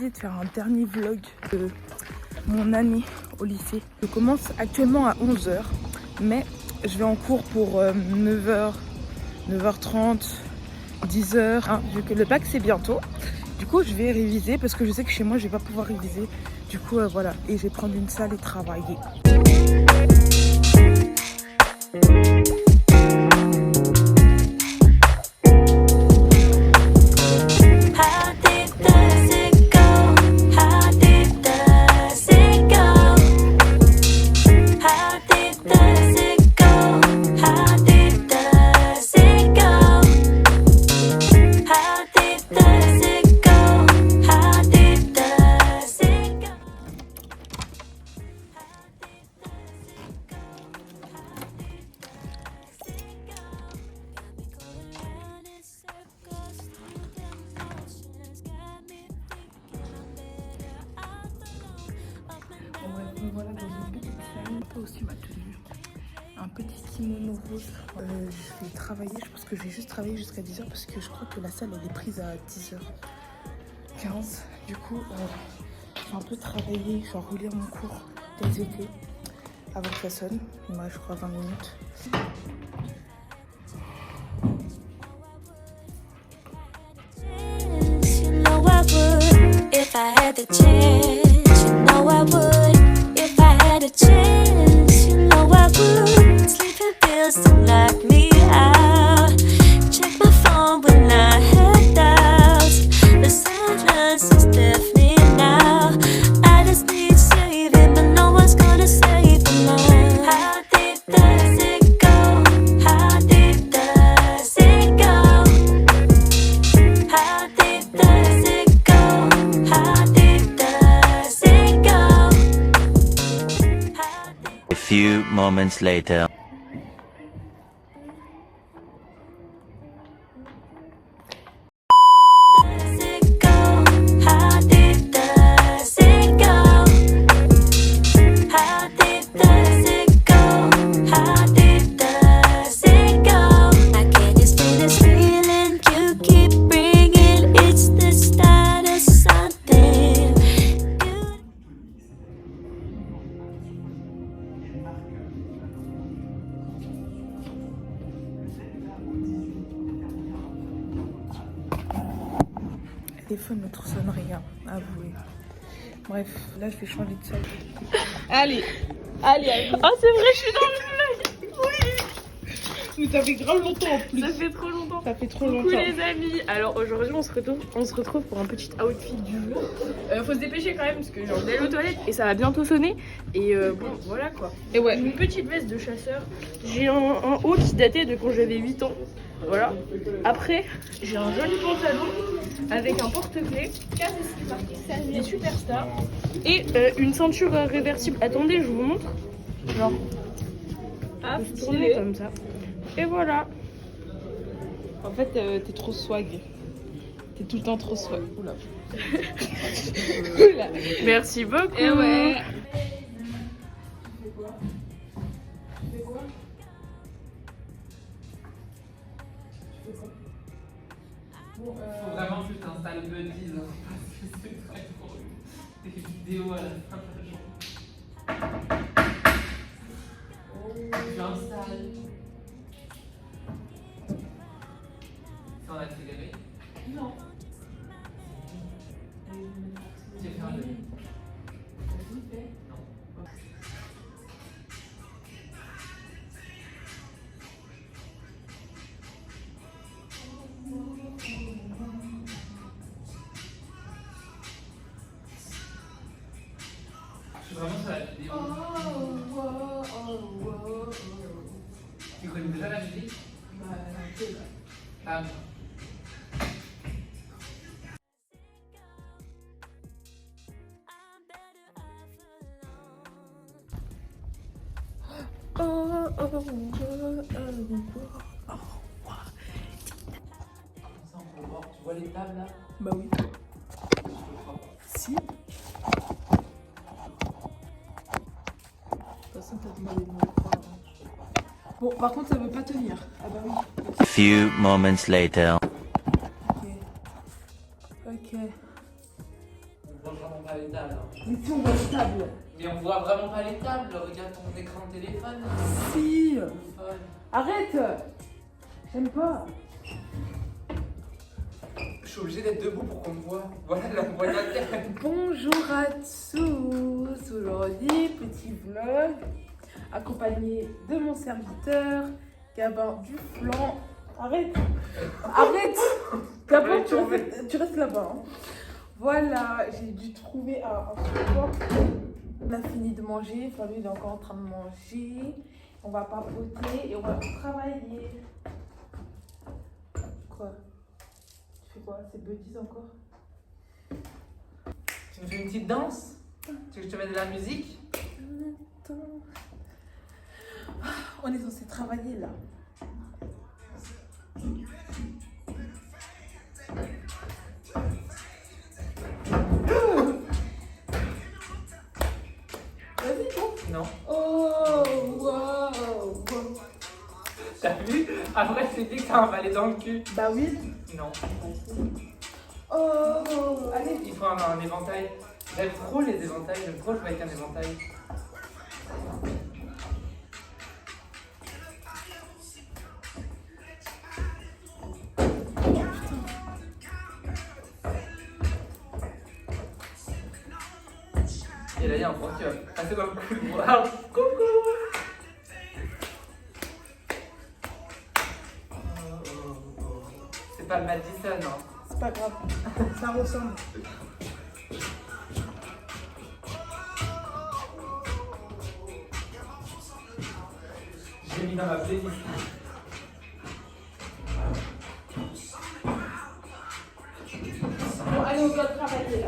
décidé de faire un dernier vlog de mon année au lycée. Je commence actuellement à 11 h, mais je vais en cours pour 9 h, 9 h 30, 10 h, hein, vu que le bac c'est bientôt. Du coup, je vais réviser parce que je sais que chez moi, je vais pas pouvoir réviser. Du coup, voilà. Et je vais prendre une salle et travailler. Voilà, dans une petite salle, un peu aussi ma tenue, un petit kimono rouge. Je vais travailler, je pense que je vais juste travailler jusqu'à 10 h parce que je crois que la salle elle est prise à 10 h 15. Du coup, je vais un peu travailler, genre relire mon cours des étés avant que ça sonne. Moi, je crois 20 minutes. If I had the chance, you know I would. If I had a chance, you know I would. Sleeping pills don't knock me out. Check my phone when I had doubts. The silence is deafening now. I just need saving, but no one's gonna save me now. How deep does it go? How deep does it go? How deep does it go? How deep does it go? A few moments later. Does it go? How deep does it go? How deep does it go? How deep does it go? I can't explain this feeling you keep bringing. It's the start of something. Le téléphone ne sonne rien, avouez. Bref, là je vais changer de salle. Allez. Oh c'est vrai, je suis dans le vlog. Mais ça fait grave longtemps en plus. Ça fait trop longtemps. Ça fait trop Coucou longtemps. les amis. Alors aujourd'hui on se retrouve pour un petit outfit du jour. Faut se dépêcher quand même parce que j'ai envie d'aller aux toilettes et ça va bientôt sonner. Et bon voilà quoi. Et ouais. Une petite veste de chasseur. J'ai un haut qui datait de quand j'avais 8 ans. Voilà. Après j'ai un joli pantalon avec un porte-clés. Des superstars. Et une ceinture réversible. Attendez, je vous montre. Genre. Ah, tourner comme ça. Et voilà. En fait, t'es trop swag. T'es tout le temps trop swag. Oula. Oula. Merci beaucoup. Et ouais. Faut vraiment que tu t'installes Buddy, là, parce que c'est très drôle. Des vidéos à la fin de la journée. Tu installes. C'est en accéléré? Non. Tu veux faire le. Non. Je suis vraiment sur la vidéo. Tu connais déjà la musique? Bah, un peu là. Ah bon. Ça, on peut voir. Tu vois les tables là? Bah oui. Si. Personne t'a demandé de me le croire. Bon, par contre, ça veut pas tenir. Ah bah oui. A few moments later. Ok. Ok. les tables. Mais si on voit les tables. Mais on voit vraiment pas les tables. Regarde ton écran de téléphone. Si. Téléphone. Arrête. J'aime pas. Je suis obligée d'être debout pour qu'on me voit. Voilà l'endroit de la terre. Bonjour à tous. Aujourd'hui, petit vlog accompagné de mon serviteur Gabin du flanc. Arrête. Arrête. Gabin, tu restes là-bas. Hein. Voilà, j'ai dû trouver un support. On a fini de manger. Enfin, lui, il est encore en train de manger. On va papoter et on va travailler. Quoi? Tu fais quoi? C'est bêtise encore? Tu me fais une petite danse? Tu veux que je te mette de la musique? On est censé travailler là. Vas-y, bon. Non. Oh, wow. T'as vu? Après, tu dis que t'as un balai dans le cul. Bah oui. Non. Oh, allez. Il faut un éventail. J'aime trop les éventails. J'aime trop jouer avec un éventail. Et là, il y a un point qui va passer dans le couloir. Coucou! C'est pas le Madison, hein. C'est pas grave. Ça ressemble. J'ai mis dans ma playlist. Bon, allez, on doit travailler là.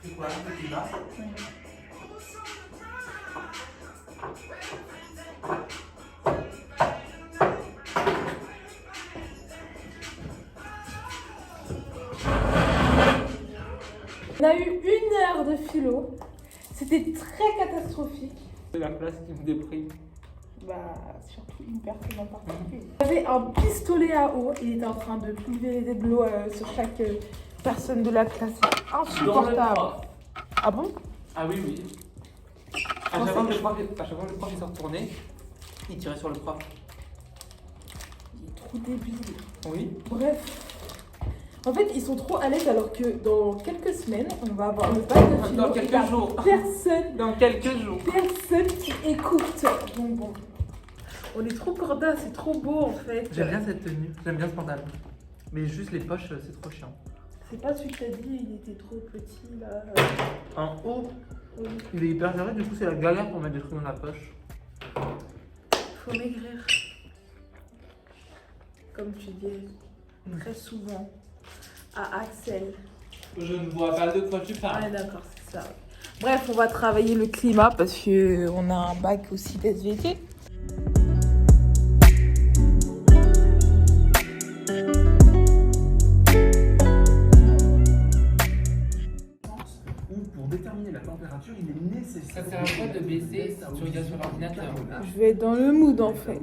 C'est quoi, un petit bas? On a eu 1 heure de philo. C'était très catastrophique. C'est la place qui me déprime. Bah, surtout une personne en particulier. Il avait un pistolet à eau. Il était en train de pulvériser de l'eau sur chaque personne de la classe. Insupportable. Ah bon? Ah oui, oui. À chaque fois que le prof est se retournait, il tirait sur le prof. Il est trop débile. Oui. Bref. En fait, ils sont trop à l'aise alors que dans quelques semaines, on va avoir le bac de philo. Dans quelques jours. Personne qui écoute. Bon. On est trop corda, c'est trop beau en fait. J'aime bien cette tenue, j'aime bien ce pantalon. Mais juste les poches, c'est trop chiant. C'est pas celui que t'as dit, il était trop petit là. En haut, Oui. il est hyper serré, du coup c'est la galère pour mettre des trucs dans la poche. Faut maigrir. Comme tu dis très souvent à Axel. Je ne vois pas de quoi tu Ah parles. d'accord, c'est ça. Bref, on va travailler le climat parce que on a un bac aussi d'SVT. Où pour déterminer la température, il est nécessaire. Ça sert à quoi de baisser si tu regardes sur l'ordinateur? Je vais être dans le mood en fait.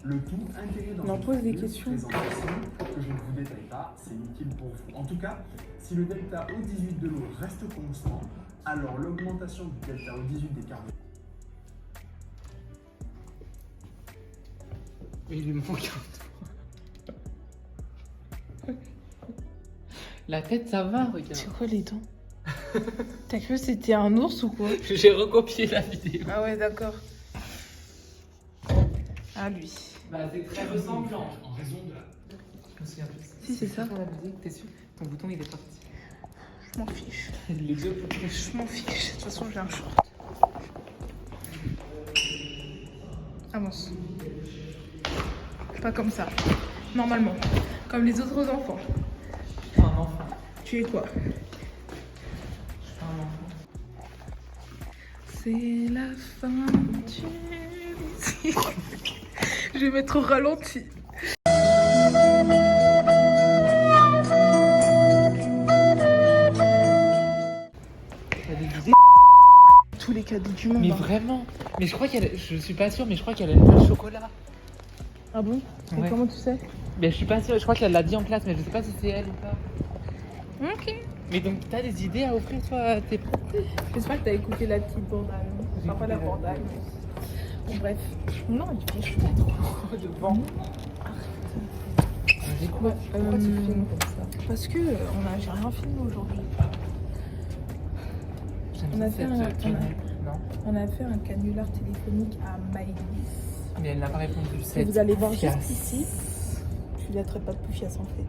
Le tout intégré dans On en une pose des formule questions. présentation que je ne vous détaille pas, c'est utile pour vous. En tout cas, si le delta O18 de l'eau reste constant, alors l'augmentation du delta O18 des carbones. Il lui manque un doigt. La tête, ça va, regarde. C'est quoi les dents? T'as cru que c'était un ours ou quoi? J'ai recopié la vidéo. Ah ouais, d'accord. Ah lui. Bah, c'est très ressemblant. En raison de la... Je me souviens plus. Si, c'est ça. Sur la musique, t'es sûr? Ton bouton, il est parti. Je m'en fiche. Les deux boutons. Je m'en fiche. De toute façon, j'ai un short. Avance. Pas comme ça. Normalement. Comme les autres enfants. Je suis un enfant. Tu es quoi? Je suis un enfant. C'est la fin du récit. Je vais mettre au ralenti. T'as des idées? Tous les cadeaux du monde. Mais hein. vraiment? Mais je crois qu'elle. Je suis pas sûre, mais je crois qu'elle aime pas le chocolat. Ah bon? Et Ouais. comment tu sais? Mais je suis pas sûre, je crois qu'elle l'a dit en classe, mais je sais pas si c'est elle ou pas. Ok. Mais donc, t'as des idées à offrir, toi, à tes profs? J'espère que t'as écouté la petite bande-annonce. Enfin, pas la bande-annonce. Bon, bref. Non, il fait chaud. De vent. Vas-y, pourquoi tu filmes comme ça? Parce que j'ai rien filmé aujourd'hui. J'aime On a bien fait cette tenue. Non? On a fait un canular téléphonique à Maïlis. Mais elle n'a pas répondu. Que vous allez voir Fiasse. juste ici. Je ne laisserai pas de poufiasse en fait.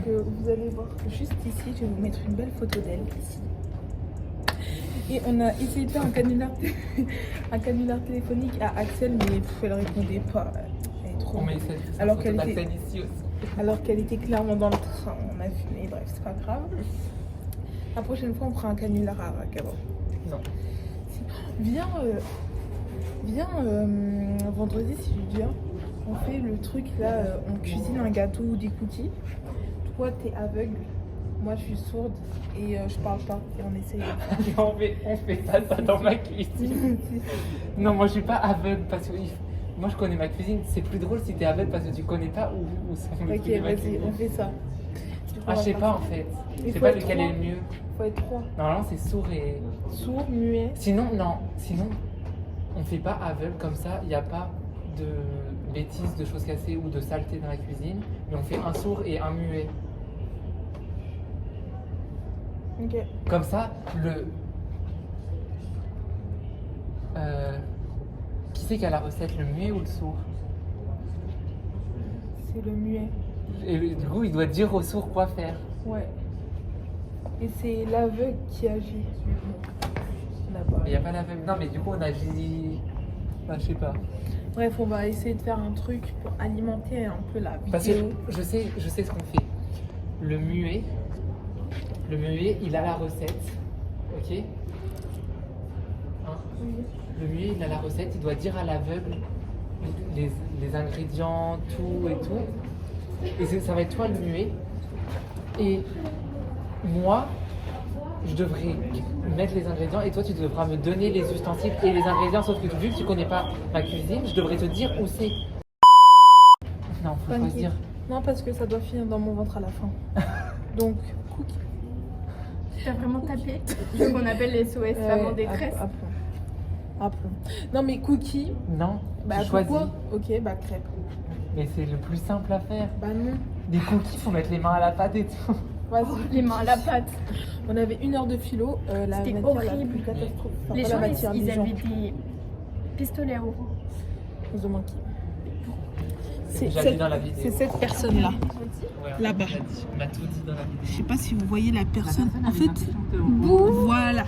Que vous allez voir juste ici. Je vais vous mettre une belle photo d'elle ici. Et on a essayé de faire un canular, un canular téléphonique à Axel, mais elle répondait pas. Elle est trop. On met cette Alors photo qu'elle était- d'Axel ici aussi. Alors qu'elle était clairement dans le train. On a fumé, bref, c'est pas grave. La prochaine fois, on fera un canular à Rakabo. Non. Viens, vendredi si je viens, on fait le truc là, on cuisine un gâteau ou des cookies. Toi t'es aveugle, moi je suis sourde et je parle pas et on essaye. on fait pas ça dans ma cuisine. Non, moi je suis pas aveugle parce que moi je connais ma cuisine. C'est plus drôle si t'es aveugle parce que tu connais pas où sont les Ok, trucs de ma vas-y, cuisine. on fait ça. Du coup, Ah, on je va sais faire pas ça. en fait. Il Je sais faut pas être lequel trois. est le mieux. Faut être trois. Normalement c'est sourd et. Sourd, muet. Sinon, on fait pas aveugle comme ça. Il n'y a pas de bêtises, de choses cassées ou de saleté dans la cuisine. Mais on fait un sourd et un muet. Ok. Comme ça, qui c'est qui a la recette, le muet ou le sourd? C'est le muet. Et du coup, il doit dire au sourd quoi faire. Ouais. Et c'est l'aveugle qui agit. Là-bas. Il n'y a pas l'aveugle. Non, mais du coup, on agit. Bah, je sais pas. Bref, on va essayer de faire un truc pour alimenter un peu la vidéo. Parce que je sais ce qu'on fait. Le muet, il a la recette. Ok? Hein? Le muet, il a la recette. Il doit dire à l'aveugle les ingrédients, tout et tout. Et ça va être toi le muet. Et moi, je devrais mettre les ingrédients et toi tu devras me donner les ustensiles et les ingrédients, sauf que vu que tu connais pas ma cuisine, je devrais te dire où c'est. Non, faut Pancake. choisir. Non, parce que ça doit finir dans mon ventre à la fin. Donc, cookie. T'as vraiment tapé ce qu'on appelle les SOS, femme en détresse. Appelons. Non, mais cookie. Non, Bah, tu choisis. pourquoi? Ok, bah crêpe. Mais c'est le plus simple à faire. Bah non. Des cookies, faut mettre les mains à la pâte et tout. Vas-y. Les mains à la pâte. On avait 1 heure de philo. La C'était matière la horrible. plus catastrophique. Enfin, Les pas gens, la matière, ils les gens. avaient des pistolets à eau. Ils ont manqué. C'est déjà dit dans la vidéo. C'est cette personne-là. Ouais, Là-bas. On a tout dit dans la vidéo. Je sais pas si vous voyez la personne. En fait, voilà.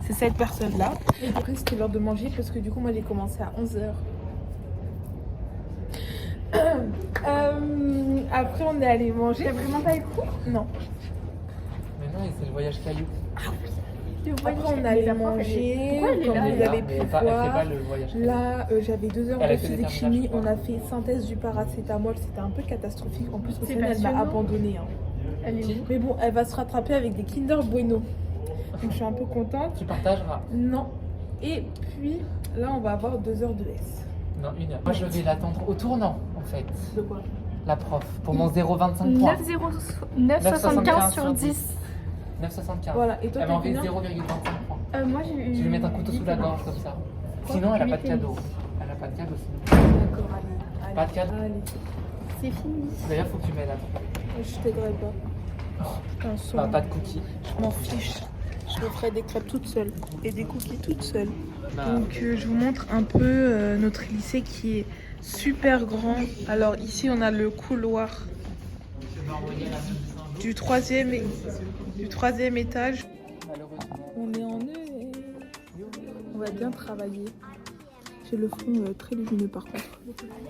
C'est cette personne-là. Et après, c'était l'heure de manger parce que du coup, moi, j'ai commencé à 11h. Après, on est allé manger. T'as vraiment pas eu cours? Non. Mais non, c'est le voyage caillou. Après, on est allé manger. Pourquoi elle est Comme là? vous Elle avez fait pu pas voir. le voyage caillou. Là, j'avais 2 heures Elle a de fait des physique-chimie. terminales, je On a fait synthèse du paracétamol. C'était un peu catastrophique. En plus, C'est Océane, elle m'a passionnant. abandonnée. Hein. Elle est où? Mais bon, elle va se rattraper avec des Kinder Bueno. Donc, je suis un peu contente. Tu partageras. Non. Et puis, là, on va avoir 2 heures de S. Non, 1 heure. Moi, je vais l'attendre au tournant, en fait. De quoi? La prof, pour mon 0,25 points. 9,75 sur 10. 9,75. Voilà. Et toi, Elle m'a t'as enlevé combien? 0,25 points. Moi j'ai eu. Je vais lui mettre un couteau sous la gorge comme ça. Sinon, elle a pas de cadeau. Elle a pas de cadeau sinon. D'accord, allez. Pas de cadeau. Allez. C'est fini. D'ailleurs, faut que tu m'aides à toi. Je t'aiderai pas. Putain, son. Bah, pas de cookies. Je m'en fiche. Je me ferai des crêpes toute seule. Et des cookies toute seule. Bah, Donc, je vous montre un peu notre lycée qui est super grand. Alors, ici, on a le couloir du troisième étage. malheureusement. On est en eux. On va bien travailler. J'ai le front très lumineux par contre.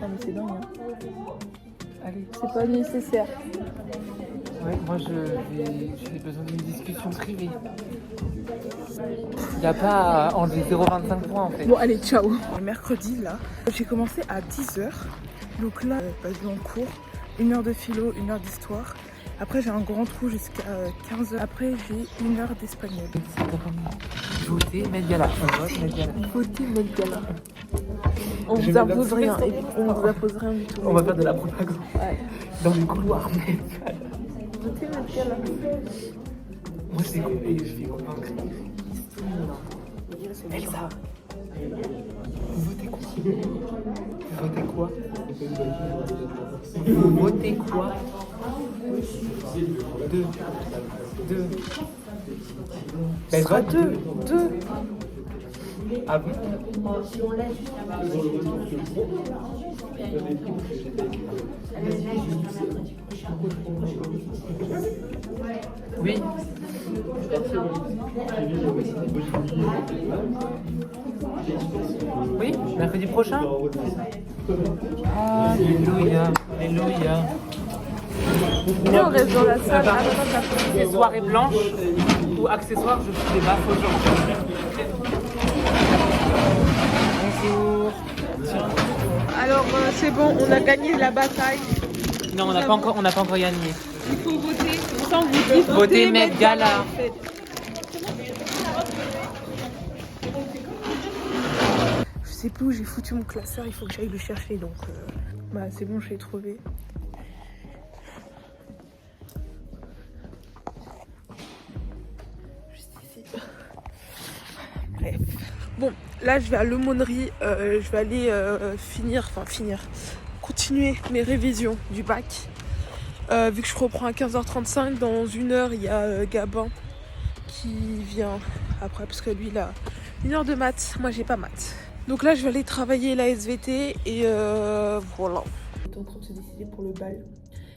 Ah mais c'est dingue. Hein. Allez. C'est pas nécessaire. Ouais, moi j'ai besoin d'une discussion privée. Il n'y a pas à enlever 0,25 points en fait. Bon allez, ciao. Mercredi là, j'ai commencé à 10h. Donc là, je vais en cours. 1 heure de philo, 1 heure d'histoire. Après j'ai un grand trou jusqu'à 15h. Après j'ai 1 heure d'espagnol. Voter, Med Gala. On vote, Med Gala. Votez Met Gala. On Je vous mets impose la- rien. On vous impose rien du tout. On va faire de la propagande. Ouais. Dans le couloir. Votez Medgal. Moi, c'est quoi? Et je fais convaincre. Elsa. Vous votez quoi? Vous votez quoi? Vous votez quoi? Deux. Ce sera deux. Ah bon? Oui. Oui, mercredi prochain. Alléluia, alléluia. Viens, on reste dans la salle. Les soirées blanches ou accessoires, je fais des baffes aujourd'hui. Bonjour. Alors, c'est bon, on a gagné la bataille. Non, on n'a pas encore gagné. Il faut voter sans vous dire. Votez Met Gala. En fait. Je sais plus où j'ai foutu mon classeur, il faut que j'aille le chercher donc bah c'est bon, je l'ai trouvé. Juste ici. Bref. Bon, là je vais à l'aumônerie, je vais aller continuer mes révisions du bac. Vu que je reprends à 15h35, dans une heure il y a Gabin qui vient après parce que lui il a une heure de maths, moi j'ai pas maths. Donc là je vais aller travailler la SVT et voilà. On est en train de se décider pour le bal.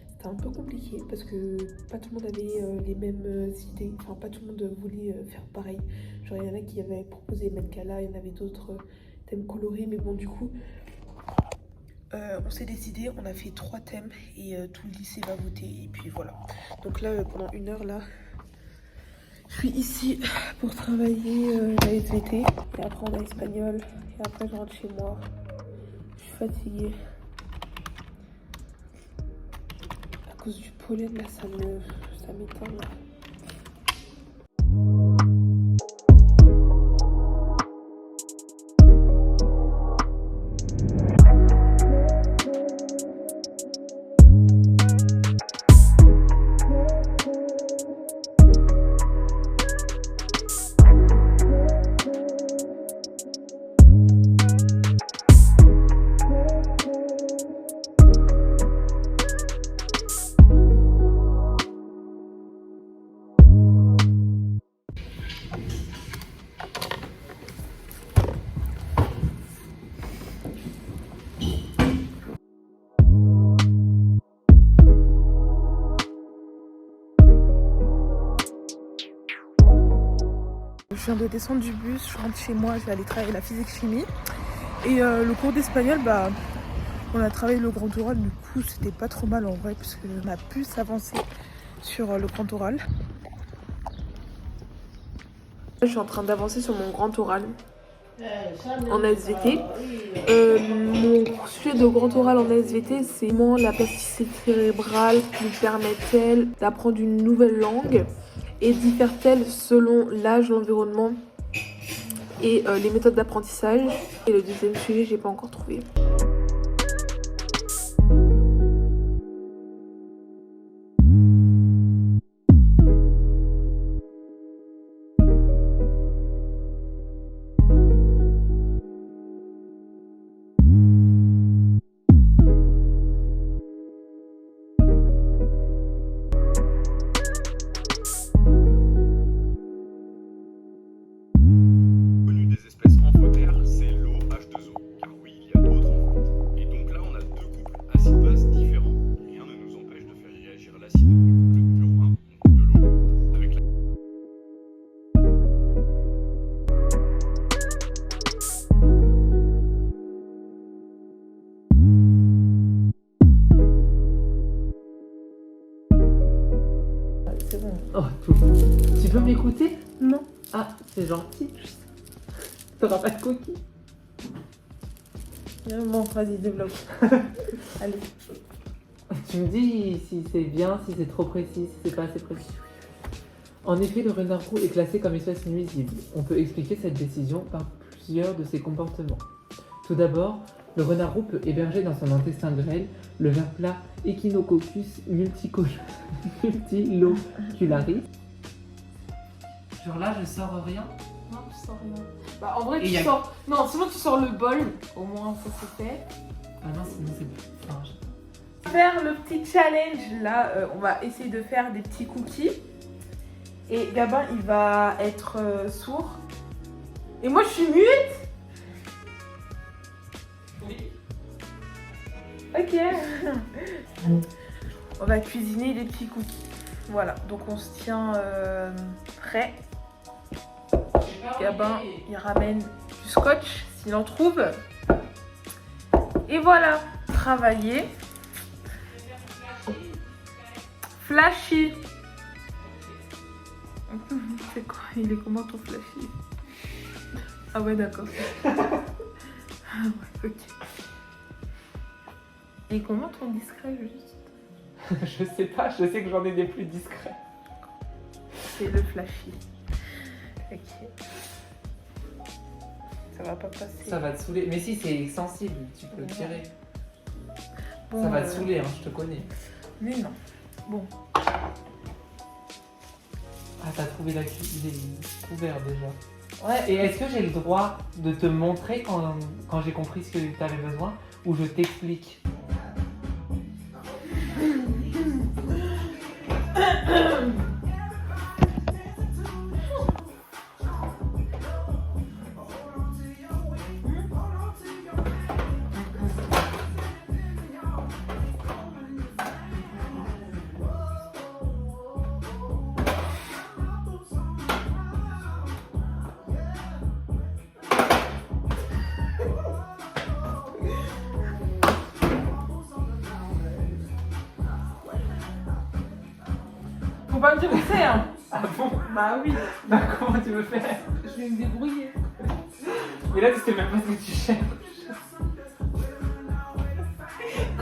C'était un peu compliqué parce que pas tout le monde avait les mêmes idées, enfin pas tout le monde voulait faire pareil. Genre il y en a qui avaient proposé Met Gala, il y en avait d'autres thèmes colorés, mais bon du coup on s'est décidé, on a fait 3 thèmes et tout le lycée va voter et puis voilà. Donc là pendant une heure là, je suis ici pour travailler la SVT et après on a espagnol et après je rentre chez moi. Je suis fatiguée. À cause du pollen là ça m'éteint là. Je viens de descendre du bus, je rentre chez moi, je vais aller travailler la physique-chimie. Et le cours d'espagnol, bah, on a travaillé le grand oral, du coup c'était pas trop mal en vrai, parce qu'on a pu s'avancer sur le grand oral. Je suis en train d'avancer sur mon grand oral en SVT. Mon sujet de grand oral en SVT, c'est comment la plasticité cérébrale nous permet-elle d'apprendre une nouvelle langue et diffère-t-elle selon l'âge, l'environnement et les méthodes d'apprentissage. Et le deuxième sujet, j'ai pas encore trouvé. C'est bon. Oh, tout. Tu peux m'écouter? Non. Ah, c'est gentil. T'auras pas de coquille? Bon, vas-y, développe. Allez. Tu me dis si c'est bien, si c'est trop précis, si c'est pas assez précis. En effet, le renard roux est classé comme espèce nuisible. On peut expliquer cette décision par plusieurs de ses comportements. Tout d'abord, Le renard roux peut héberger dans son intestin grêle le ver plat Echinococcus multilocularis. Genre là, je sors rien. Non, tu sors rien. Bah, en vrai, Et y a- sors. Non, sinon tu sors le bol. Au moins, ça c'est fait. Ah non, sinon c'est... Enfin, Faire le petit challenge là, on va essayer de faire des petits cookies. Et Gabin, il va être sourd. Et moi, je suis muette. Ok. On va cuisiner des petits cookies. Voilà, donc on se tient prêt. Gabin, il ramène du scotch s'il en trouve. Et voilà, travailler. Flashy. C'est quoi? Il est comment ton flashy? Ah ouais, d'accord. Ah ouais, ok. Et comment ton discret juste? je sais pas, je sais que j'en ai des plus discrets. C'est le flashy. Ok. Ça va pas passer. Ça va te saouler. Mais si, c'est sensible, tu peux le tirer. Bon, Ça va te saouler, hein, je te connais. Mais non. Bon. Ah, t'as trouvé les couverts déjà. Ouais, et est-ce que j'ai le droit de te montrer quand j'ai compris ce que tu avais besoin ou je t'explique? Faut pas me dire où c'est, hein. Ah bon? Bah oui. Bah comment tu veux faire? Je vais me débrouiller. Mais là tu sais même pas ce que tu cherches.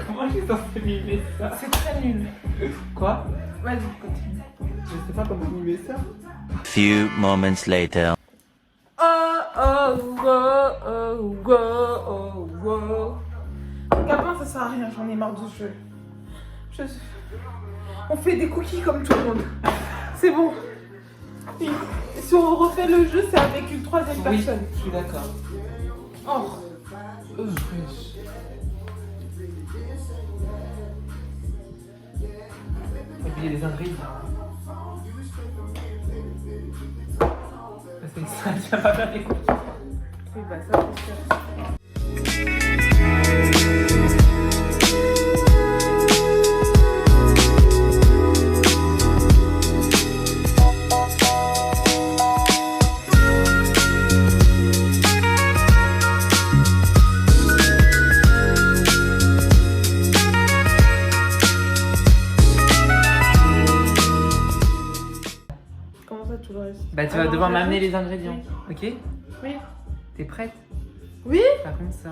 Comment j'ai censé mimer ça? C'est très nul. Quoi? Vas-y, continue. Je sais pas comment mimer ça. Few moments later. Oh, oh, oh, oh, oh, oh, oh. Gabin, ça sert à rien, j'en ai marre de ce jeu. On fait des cookies comme tout le monde. C'est bon. Et si on refait le jeu, c'est avec une troisième Oui, personne. je suis d'accord. Oh. Oublier les ingrédients. Parce que ça tient pas bien les cookies. Oui, bah ça, c'est sûr. Comment ça, tout le reste? Bah tu vas Alors, devoir je m'amener rajoute. les ingrédients, ok? Oui. T'es prête? Oui. Par contre ça,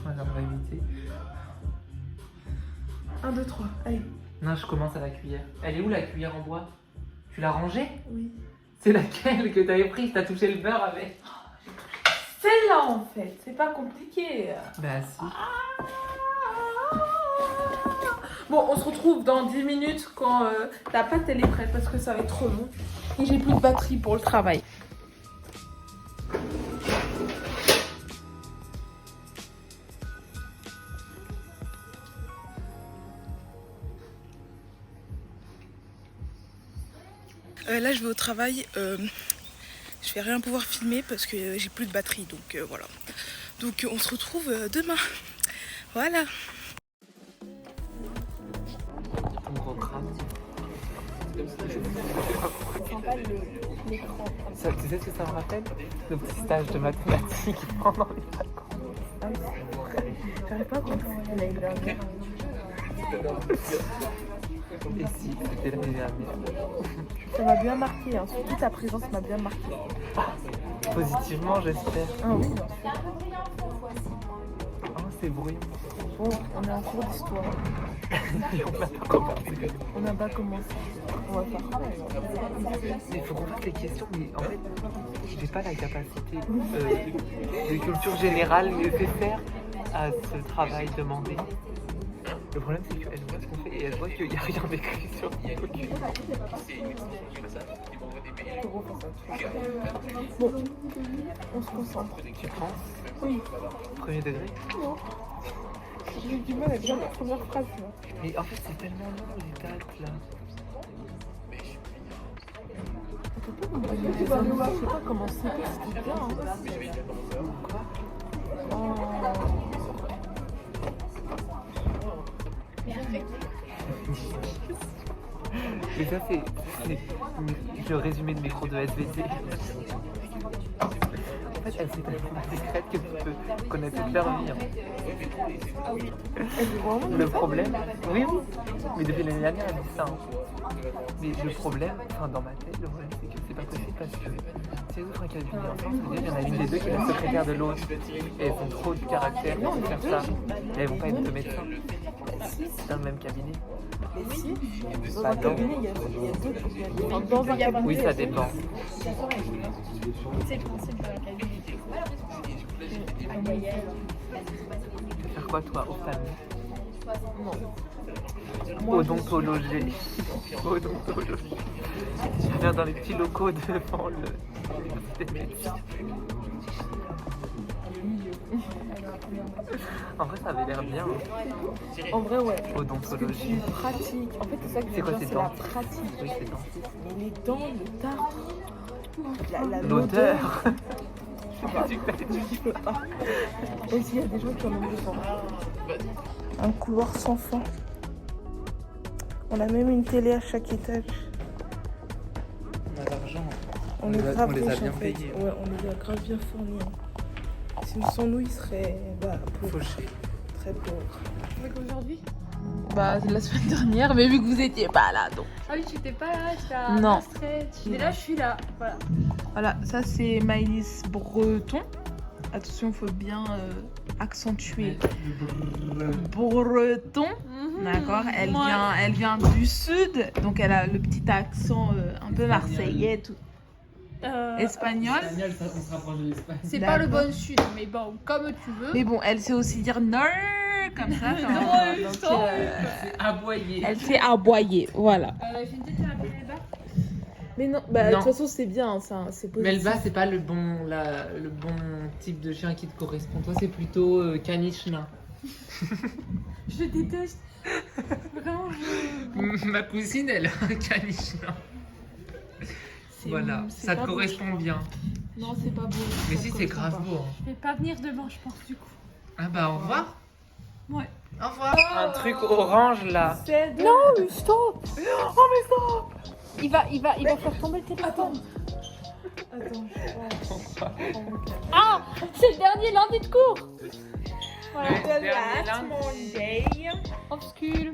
voilà, on va éviter. 1, 2, 3, allez. Non, je commence à la cuillère. Elle est où la cuillère en bois? Tu l'as rangée? Oui. C'est laquelle que t'avais prise? T'as touché le beurre avec? Celle-là, en fait, c'est pas compliqué. Bah si. Bon, on se retrouve dans 10 minutes quand ta pâte elle est prête parce que ça va être trop long. Et j'ai plus de batterie pour le travail. Là, je vais au travail. Je vais rien pouvoir filmer parce que j'ai plus de batterie. Donc voilà. Donc on se retrouve demain. Voilà. Ton gros crâne. Ça, tu sais ce que ça me rappelle? Le petit stage de mathématiques pendant les vacances. J'arrive pas à comprendre l'année dernière. Et si, c'était l'année dernière. Ça m'a bien marqué, hein. Surtout ta présence m'a bien marqué. Positivement, j'espère. Ah oui. Oh, c'est bruyant. Bon, on est en cours d'histoire. Et on n'a pas commencé. On n'a pas commencé. On va faire quoi? Il faut qu'on fasse les questions, mais en fait, j'ai pas la capacité de culture générale nécessaire à ce travail demandé. Le problème c'est qu'elle voit ce qu'on fait et elle voit qu'il n'y a rien d'écrit sur le document. Bon, on se concentre. Tu penses? Oui. Premier degré? Non. J'ai eu du mal à dire la première phrase. Là. Mais en fait c'est tellement long les dates là. Je sais pas comment c'était bien. Quoi? Mais ça c'est le résumé de mes cours de SVT. En fait, elle s'est tellement discrète que tu peux connaître toute leur vie. Hein. Le problème, oui, mais depuis l'année dernière, elle dit ça. Hein. Mais le problème, enfin dans ma tête, le problème c'est que c'est pas possible parce que si les autres inquiètent ensemble, ça veut dire qu'il y en a une des deux qui est la secrétaire de l'autre. Et elles ont trop de caractère pour faire ça. Et elles vont pas être deux médecins. C'est dans le même cabinet. Mais si, dans Pas un dans. cabinet, il y a deux. Enfin, dans un cabinet. Oui, ça dépend. C'est le principe d'un cabinet. Tu veux faire quoi toi, ophtalmo? Non. Odontologie. Odontologie. Je viens dans les petits locaux devant l'université de médecine. En vrai, ça avait l'air bien. En vrai, ouais. Parce que Odontologie. tu pratiques. En fait, c'est ça que C'est j'aime quoi, bien, c'est c'est la dentiste? pratique. Oui, c'est dentiste. Mais les dents, le tartre, L'odeur. je peux pas. Aussi, il y a des gens qui en ont besoin. Un couloir sans fin. On a même une télé à chaque étage. On a l'argent. On est grave on les a riches, bien en fait. payés. Ouais, on les a grave bien fournis. Sinon, sans nous, ils seraient pauvres. Fauché. Très pauvres. Donc aujourd'hui? Bah, c'est la semaine dernière, mais vu que vous étiez pas là, donc. Ah oui, tu étais pas là, j'étais à Non. Maastricht. Mais là, je suis là. Voilà. Voilà, ça c'est Maëlys Breton. Attention, il faut bien accentuer. Breton. D'accord, elle vient du sud, donc elle a le petit accent un peu marseillais, tout. Espagnol. On se rapproche de l'Espagne. C'est pas le D'accord. bon sud, mais bon, comme tu veux. Mais bon, elle sait aussi dire non comme ça. C'est aboyé. Elle sait aboyer, voilà. J'ai une tête à appeler les bas. Mais non, bah de Non. toute façon c'est bien, ça, c'est positif. Mais le bas, c'est pas le bon type de chien qui te correspond. Toi, c'est plutôt caniche nain. Je déteste. Vraiment, Ma cousine, elle a un caniche nain. C'est- Voilà, c'est ça te pas beau. correspond bien. Non, c'est pas beau. Mais ça si, me c'est correspond grave pas. beau. Hein. je vais pas venir demain, je pense, du coup. Ah bah, au revoir. Ouais. Au revoir. Un truc orange là. Non, mais stop. Oh, mais stop. Il va faire tomber le téléphone. Attends, Ah, c'est le dernier lundi de cours. Voilà. Le dernier lundi. Obscure.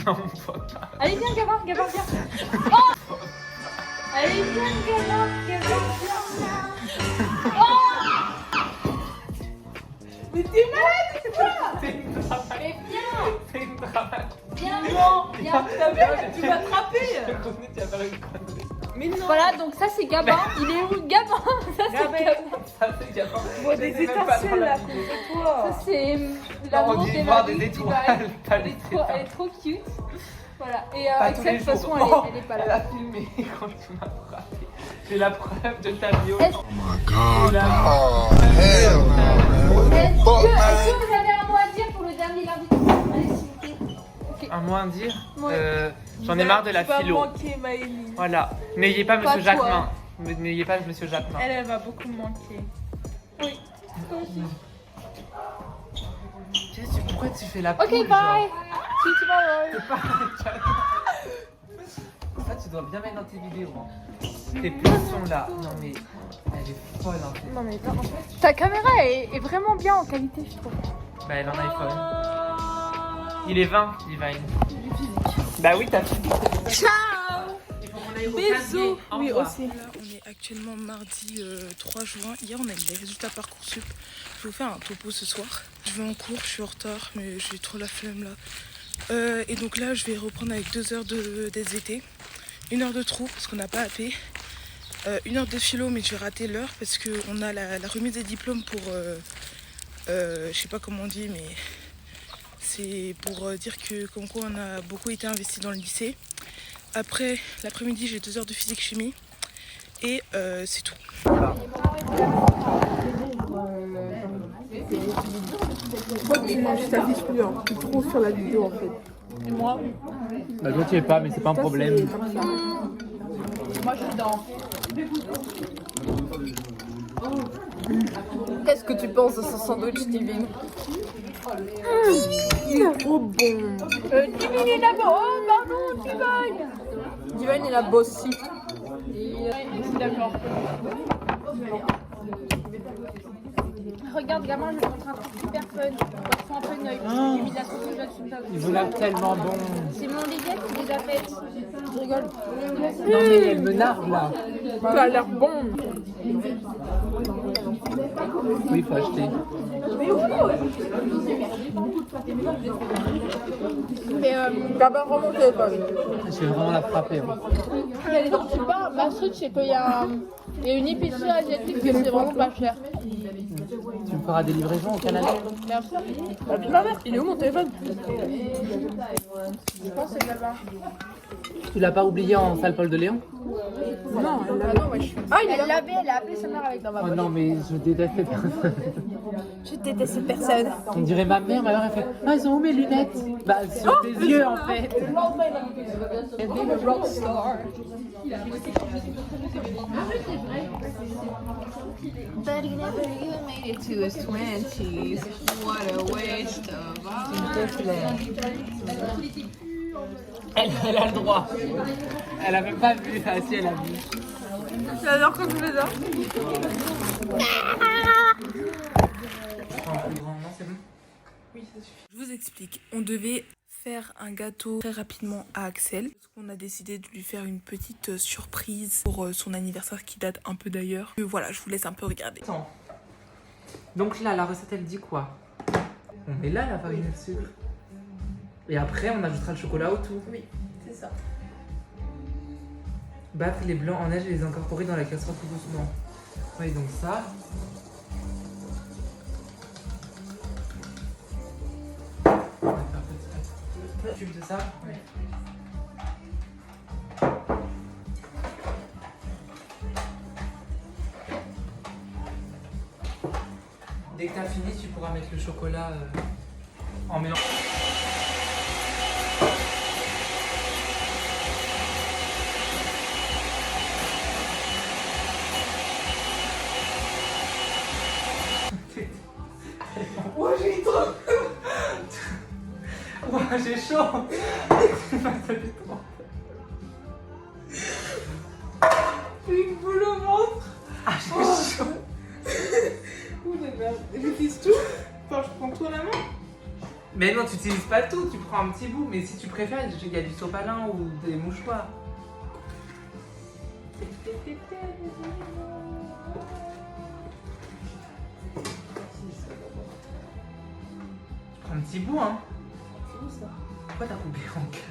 Non, on voit pas. Allez, viens, Gabin, viens. Oh, allez, viens, Gabin, viens. Mais t'es malade, c'est quoi? C'est une drama. Mais viens, C'est une drama. viens. Ta mère, tu vas attraper. Je connais, tu vas faire une connerie. Mais non. Voilà, donc ça c'est Gabin. Il est où, Gabin? Ça c'est Gabin. Gabin. Ça, c'est gamin. On voit des étincelles là contre toi. Ça c'est Non, on dit voir des d'Emmaüs, étoiles, pas des elle est trop cute. Voilà. Et Pas avec tous ça, de les toute façon, jours. elle est pas Elle là. a filmé quand tu m'as frappé. J'ai la preuve de ta bio. Est-ce God. Oh, hell no, man. est-ce Fuck, que man. vous avez un mot à dire pour le dernier lundi de cours? Allez, s'il vous plaît. Ok. Un mot à dire Ouais. J'en ai marre de la Tu vas philo. manquer Maëlys. Voilà. N'ayez pas Pas Monsieur toi. Jacquemin. N'ayez pas Monsieur Jacquemin. Elle va beaucoup me manquer. Oui. Toi aussi. Pourquoi tu fais la Ok, poule, bye. genre See you tomorrow. Ça, tu dois bien mettre dans tes vidéos. Hein. Tes poissons là. Non mais, elle est folle en fait. Non mais attends, ta caméra est vraiment bien en qualité, je trouve. Bah, elle a un iPhone. Il est 20, Divine. Bah oui, t'as fini. Ciao. Il faut qu'on aille au Bisous. clavier. Au Oui, revoir. aussi. Là, on est actuellement mardi 3 juin. Hier, on a eu les résultats Parcoursup. Je vais vous faire un topo ce soir. Je vais en cours, je suis en retard, mais j'ai trop la flemme là. Et donc là, je vais reprendre avec 2 heures de SVT. 1 heure de trou parce qu'on n'a pas AP. 1 heure de philo, mais j'ai raté l'heure parce qu'on a la remise des diplômes pour... je sais pas comment on dit, mais c'est pour dire que comme quoi on a beaucoup été investi dans le lycée. Après, l'après-midi, j'ai 2 heures de physique-chimie et c'est tout. Tu t'affiches plus, hein. Tu es trop sur la vidéo en fait. Et moi? Bah toi tu es pas, mais c'est pas un problème. Moi je suis dans. Qu'est-ce que tu penses de ce sandwich Divine? Il est trop bon. Divine est là-bas. Oh pardon, Divine. Divine est là-bas aussi. Je suis d'accord. Regarde, gamin, je vais montrer un truc super fun. Ils sont un peu neuils. J'ai mis la sauce au jeu sur Ils ont l'air tellement bons. C'est mon Olivia qui les a faites. Je rigole. Non mais elle me nargue là. Ça a l'air bon. Oui, faut acheter. Mais t'as pas vraiment le téléphone. Je vais vraiment la frapper. Hein. Il y a les gens qui parlent. Ma truc, c'est qu'il y a une épicerie asiatique que c'est vraiment pas cher. Tu me feras des livraisons au Canada? Merci. Ma mère, il est où mon téléphone? Je pense que c'est là-bas. Tu l'as pas oublié en salle Paul de Léon? Non, elle l'a. Non, wesh. Ah, il l'avait, elle a appelé sa mère avec dans ma Oh poche. non mais je déteste ces personnes. Je déteste cette personne. On dirait ma mère elle fait ah ils sont où mes lunettes? Bah sur tes yeux en fait. But he never even made it to his 20s. What a waste of Elle a le droit. Elle a même pas vu. Ah si elle a vu. J'adore quand tu fais ça. Je vous explique, on devait faire un gâteau très rapidement à Axel parce qu'on a décidé de lui faire une petite surprise pour son anniversaire qui date un peu d'ailleurs. Voilà, je vous laisse un peu regarder. Attends. Donc là la recette elle dit quoi? On met là la farine et le sucre. Et après on ajoutera le chocolat autour. Oui, c'est ça. Battre les blancs en neige et les incorporer dans la casserole tout doucement. Oui donc ça. Tube de ça? Oui. Dès que t'as fini, tu pourras mettre le chocolat en mélange. Oh, j'ai trop. Oh, j'ai chaud. J'ai une boule au ventre. Ah, j'ai chaud. J'utilise tout. Enfin, je prends tout à la main. Mais non, tu n'utilises pas tout, tu prends un petit bout. Mais si tu préfères, il y a du sopalin ou des mouchoirs. Tu prends un petit bout, hein. C'est où ça? Pourquoi t'as coupé en cœur?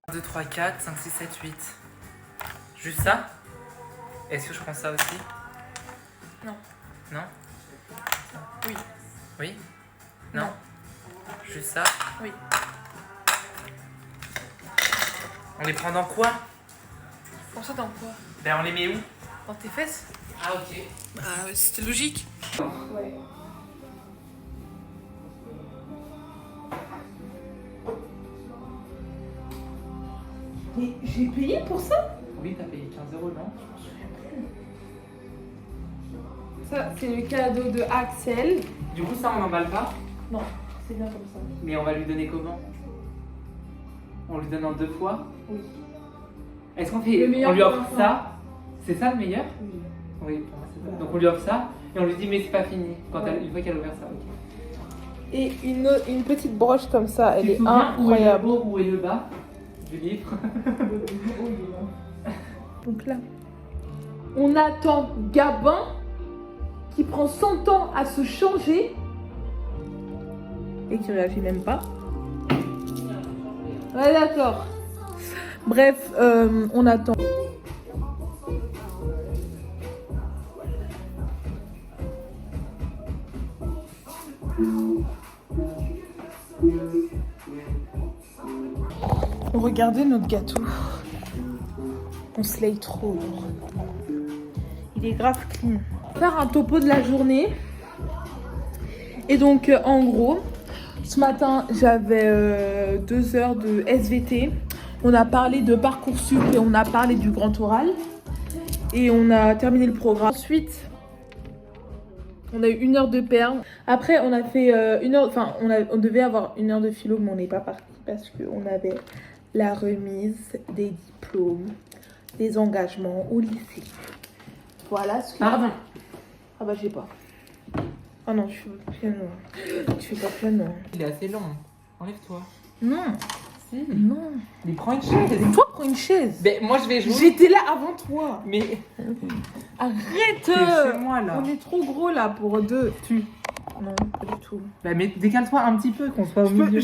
« 2, 3, 4, 5, 6, 7, 8. Juste ça? Est-ce que je prends ça aussi? Non. Non? Oui. Oui? Non? Juste ça? Oui. On les prend dans quoi? Pour ça, dans quoi? Ben on les met où? Dans tes fesses? Ah ok. Bah, c'était logique. Ouais. Mais j'ai payé pour ça? Oui, t'as payé 15 €, non? Ça, c'est le cadeau de Axel. Du coup, ça, on n'emballe pas? Non, c'est bien comme ça. Mais on va lui donner comment? On lui donne en 2 fois? Oui. Est-ce qu'on fait. Le meilleur On lui pour offre l'enfant. ça? C'est ça le meilleur? Oui. Oui, pour moi, c'est ça. Donc on lui offre ça et on lui dit, mais c'est pas fini. Quand Ouais. une fois qu'elle a ouvert ça, ok. Et une petite broche comme ça, elle Tu te est souviens incroyable. Où est le haut, où est le bas du livre? Donc là, on attend Gabin qui prend son temps à se changer et qui réagit même pas. Ouais, d'accord. Bref, on attend. Regardez notre gâteau. On slay trop lourd. Il est grave clean. Faire un topo de la journée. Et donc en gros, ce matin j'avais 2 heures de SVT. On a parlé de Parcoursup et on a parlé du grand oral. Et on a terminé le programme. Ensuite, on a eu 1 heure de perles. Après, on a fait 1 heure. Enfin, on devait avoir 1 heure de philo, mais on n'est pas parti parce qu'on avait la remise des diplômes, des engagements au lycée. Voilà ce que. Pardon. Ah bah, j'ai pas. Ah non, je fais piano. Tu fais pas piano. Il est assez long. Enlève-toi. Non, Si. non. Mais prends une chaise. Toi, prends une chaise. Mais moi, je vais jouer. J'étais là avant toi. Mais. Arrête. T'es chez moi là. On est trop gros là pour 2. Non, pas du tout. Bah, mais décale-toi un petit peu qu'on soit au milieu.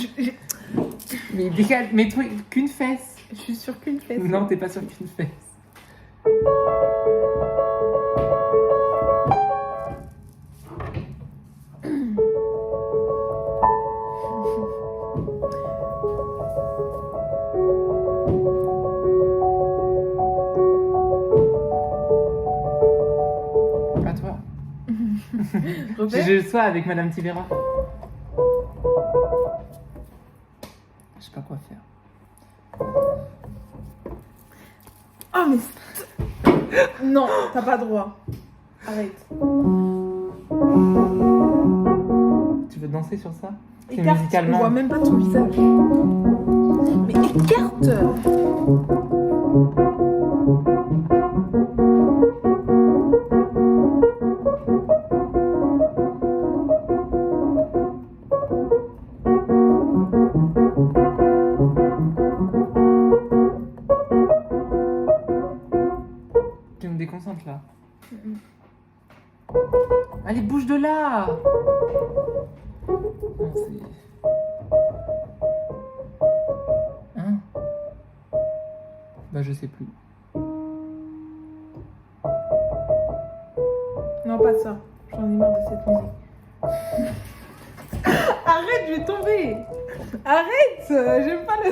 Mais décale. Mets-toi qu'une fesse. Je suis sûre qu'une fesse. Non, t'es pas sur qu'une fesse. Pas toi. Refais. Je le sois avec Madame Tibera. Je sais pas quoi faire. Ah mais non, t'as pas droit. Arrête. Tu veux danser sur ça? C'est Écarte, on musicalement. voit même pas ton visage. Mais écarte. Tu me déconcentres là. Allez, bouge de là. Non, c'est... Hein? Bah, je sais plus. Non, pas ça. J'en ai marre de cette musique. Arrête, je vais tomber. Arrête, j'aime pas le...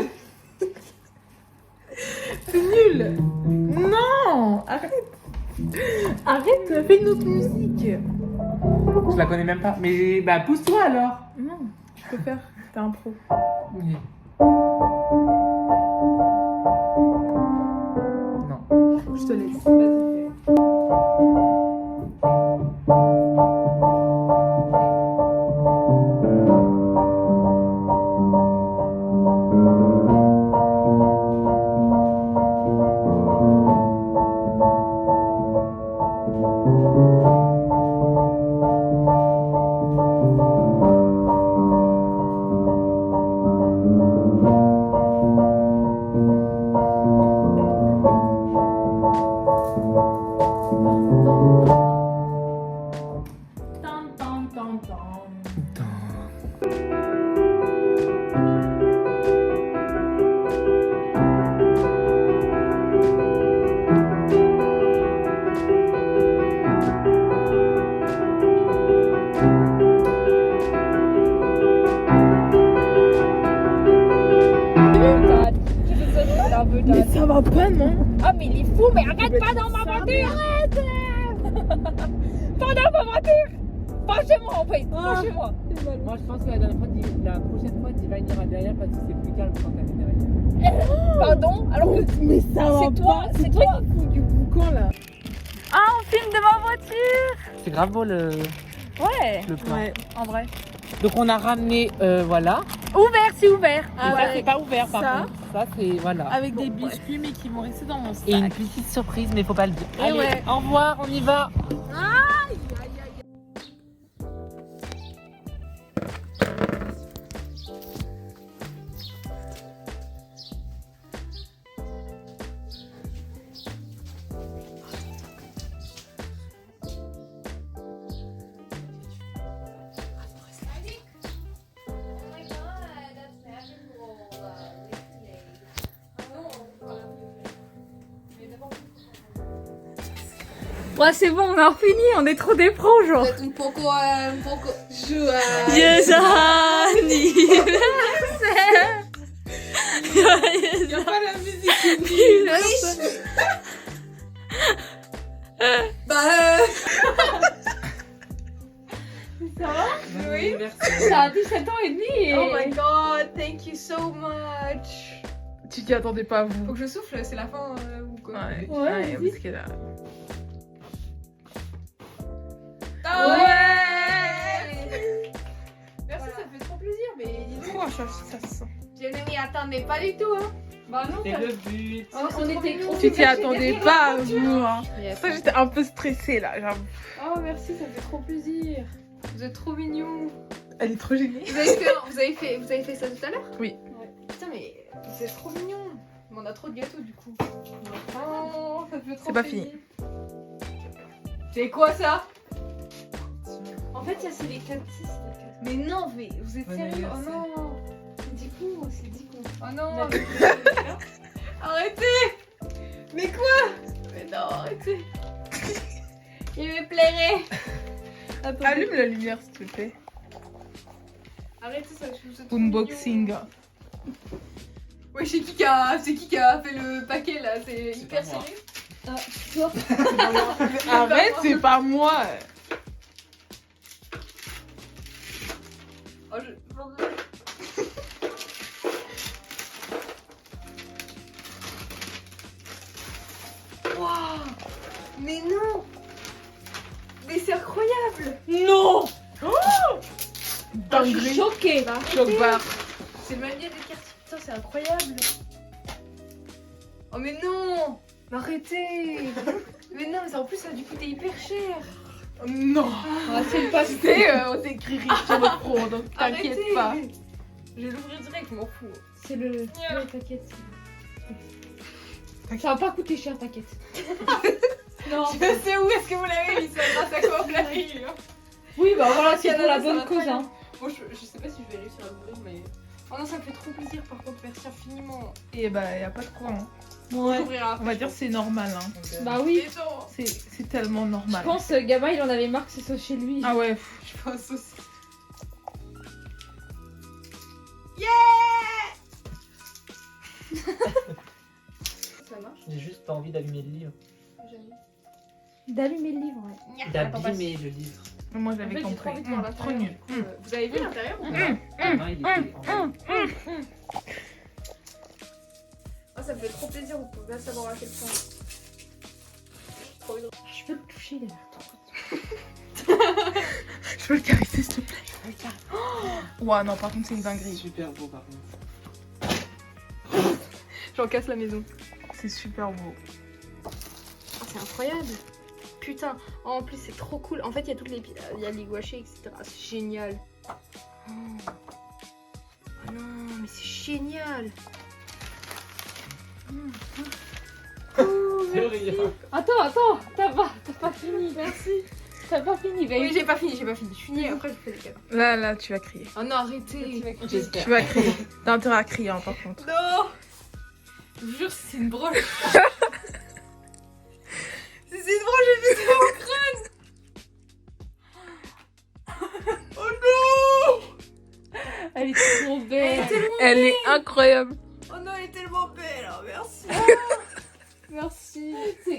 C'est nul. Non, arrête. Arrête, fais une autre musique. Je la connais même pas. Mais bah, pousse-toi alors. Non, je peux faire. T'es un pro. Oui. Non. Je te laisse. Vas-y, fais. Tan, tan, tan, tan. Mais ça va pas, non? Ah, mais il est fou, mais arrête pas dans ma voiture! Arrête! Pardon, ma voiture. Pas chez moi, en fait. Pas chez moi. Moi, je pense que la prochaine fois, Divine ira derrière parce que c'est plus calme quand elle est derrière. Pardon. Alors que Mais ça va c'est toi qui fous du boucan là. Ah, on filme de ma voiture. C'est grave beau le plan. Ouais, en vrai. Donc on a ramené, voilà. Ouvert, c'est ouvert. Et ça, c'est pas ouvert par contre. Ça, c'est, voilà. Avec des biscuits, mais qui vont rester dans mon sac. Et une petite surprise, mais faut pas le dire. Et Allez, ouais. au revoir, on y va. Ouais, c'est bon, on a fini, on est trop des pros, genre. Un poco joyeux. Y'a pas la musique. Bah Oui. Merci. Ça a 17 ans et demi. Oh my god, thank you so much. Tu t'y attendais pas, vous. Faut que je souffle, c'est la fin ou quoi? Ouais, parce que là... Ouais. Merci, ça fait trop plaisir, mais dis donc, ça se sent. je ne m'y attendais pas du tout, hein. Bah non, C'est le but. on était trop Tu t'y attendais pas, vous. Hein. Yes. Ça, j'étais un peu stressée, là, j'avoue. Oh merci, ça fait trop plaisir. Vous êtes trop mignons. Elle est trop gênée. Vous avez fait ça tout à l'heure? Oui. Putain, mais vous êtes trop mignons. Mais on a trop de gâteaux du coup. Oh, ça fait trop C'est pas plaisir. fini. C'est quoi ça? En fait, ça, c'est les 4-6. Mais non, mais vous êtes Bon sérieux? Oh anniversaire. non. C'est 10 coups, c'est 10 coups. Oh non. Arrêtez. Mais quoi? Mais non, arrêtez. Il me plairait. Attendez. Allume la lumière, s'il te plaît. Arrêtez ça, je vous ai trop Unboxing. mignon. Ouais, c'est qui qui a fait le paquet là? C'est hyper pas moi. sérieux? Arrête, c'est pas moi. Oh, Waouh! Mais non! Mais c'est incroyable! Non. Je Dinguerie. suis choquée! Choc barre. C'est le manuel de quartier, putain, c'est incroyable! Oh, mais non! Mais arrêtez! Mais non, mais en plus, ça a dû coûter hyper cher! Non. Ah, c'est le passé. Tu sais, on s'écrit riche sur le pro, donc t'inquiète Arrêtez. pas. Je vais l'ouvrir direct, je m'en fous! C'est le. Ouais, t'inquiète. Ça va pas coûter cher, t'inquiète. Non. Je sais où est-ce que vous l'avez mis, ça grâce à quoi vous l'avez eu! Hein. Oui, bah voilà, c'est pour la Ça va bonne très cause, bien. hein. Bon, je sais pas si je vais réussir à l'ouvrir, mais. Oh non, ça me fait trop plaisir par contre, merci infiniment! Et bah, y a pas de quoi. Hein. Ouais. J'ouvrira On va dire c'est normal. Hein. Bah oui. C'est tellement normal. Je pense Gaba il en avait marre que c'est ça chez lui. Ah ouais. Je pense aussi. Ça marche? J'ai juste pas envie d'allumer le livre. D'allumer le livre, ouais. D'abîmer le livre. Moi En j'avais fait, j'ai trop compris. envie de voir Trop l'intérieur. nul. Vous avez vu l'intérieur ou pas? Non, il était en haut. Oh, ça me fait trop plaisir, vous pouvez pas savoir à quel point. Trop envie de- Je peux le toucher, il a l'air trop. Je peux le caresser s'il te plaît. Ouah non, par contre c'est une dinguerie. Super beau par contre. J'en casse la maison. C'est super beau. Oh, c'est incroyable. Putain, oh, en plus c'est trop cool. En fait, il y a toutes les, il y a les gouachés, etc. C'est génial. Oh. Oh non, mais c'est génial. C'est horrible. Attends, t'as pas fini. Merci. T'as pas fini, baby. Oui, j'ai pas fini. Je finis et après je fais les cadeaux. Là, tu vas crier. Oh non, arrêtez. J'espère. Tu vas crier. T'as intérêt à crier hein, par contre. Non. Je vous jure, c'est une broche. C'est une broche, j'ai fait ça au crâne. Oh non. Elle est trop belle. Elle est incroyable. Oh non, elle est tellement belle. Oh, merci. Merci. C'est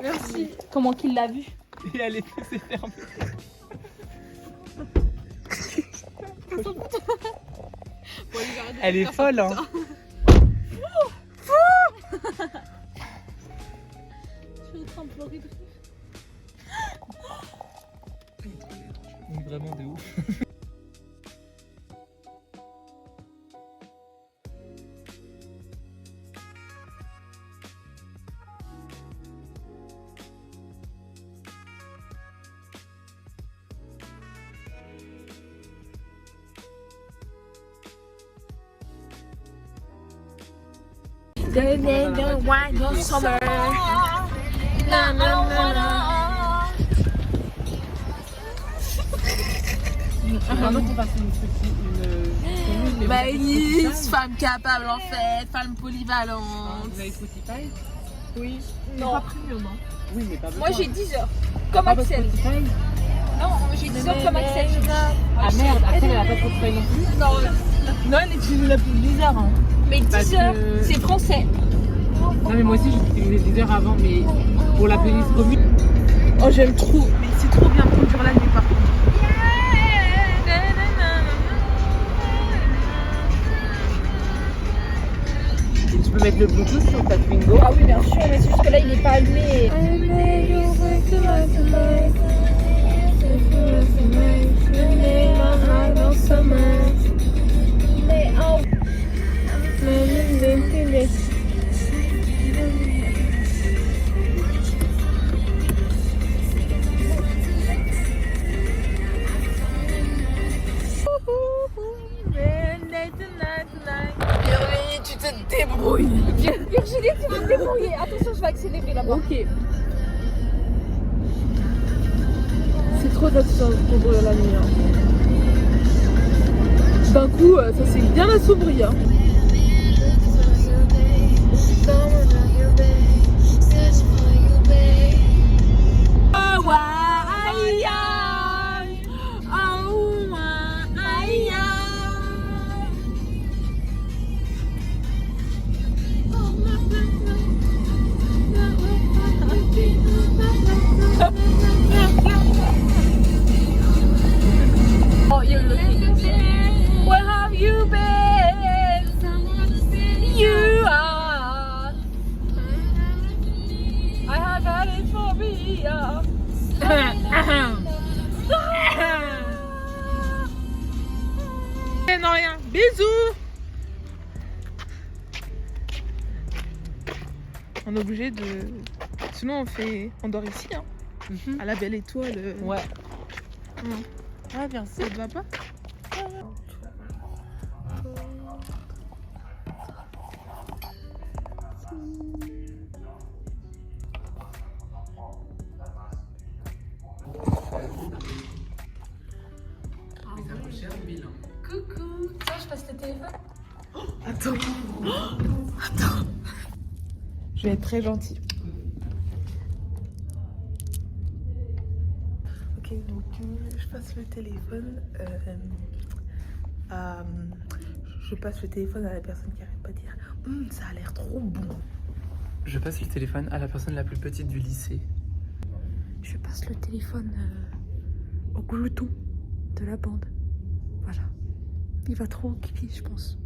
Merci. Comment qu'il l'a vu? Et elle était fermée. Elle est folle, hein. Je suis en train de pleurer de Oui, vraiment de ouf. Vraiment qu'on fasse une Maïs, femme capable en fait, femme polyvalente. Vous avez Spotify? Oui. Non. Pas premium, hein. Oui, mais pas besoin. Moi j'ai 10 heures. Comme Pas Axel. votre Spotify? Non, j'ai 10 heures comme Axel. Ah merde, Axel elle a pas de Spotify non plus? Non, Non, elle utilise la plus bizarre. Hein. mais 10 Parce heures, que- c'est français. Non mais moi aussi j'utilisais 10 heures avant, mais pour la playlist commune. Oh, j'aime trop. Mais c'est trop bien pour conduire la nuit par contre. Tu peux mettre le Bluetooth sur ta Twingo. Ah oui, bien sûr, mais c'est juste que là il est pas allumé. Virginie, tu te débrouilles. Virginie, tu vas te débrouiller. Attention, je vais accélérer là-bas. Ok. C'est trop satisfaisant de conduire la nuit. Hein. D'un coup, ça s'est bien assombri. Hein. Oh, you're looking. Where have you been? You are. I have had it for me. Non, rien. Bisous. On est obligé de... Sinon on dort ici, hein. À la belle étoile. Ouais. Ah, bien, ça te va pas? Coucou. Ça, je passe le téléphone. Attends. Attends. Je vais être très gentille. Ok, donc je passe le téléphone à... Je passe le téléphone à la personne qui n'arrête pas de dire ça a l'air trop bon. Je passe le téléphone à la personne la plus petite du lycée. Je passe le téléphone au glouton de la bande. Voilà. Il va trop kiffer, je pense.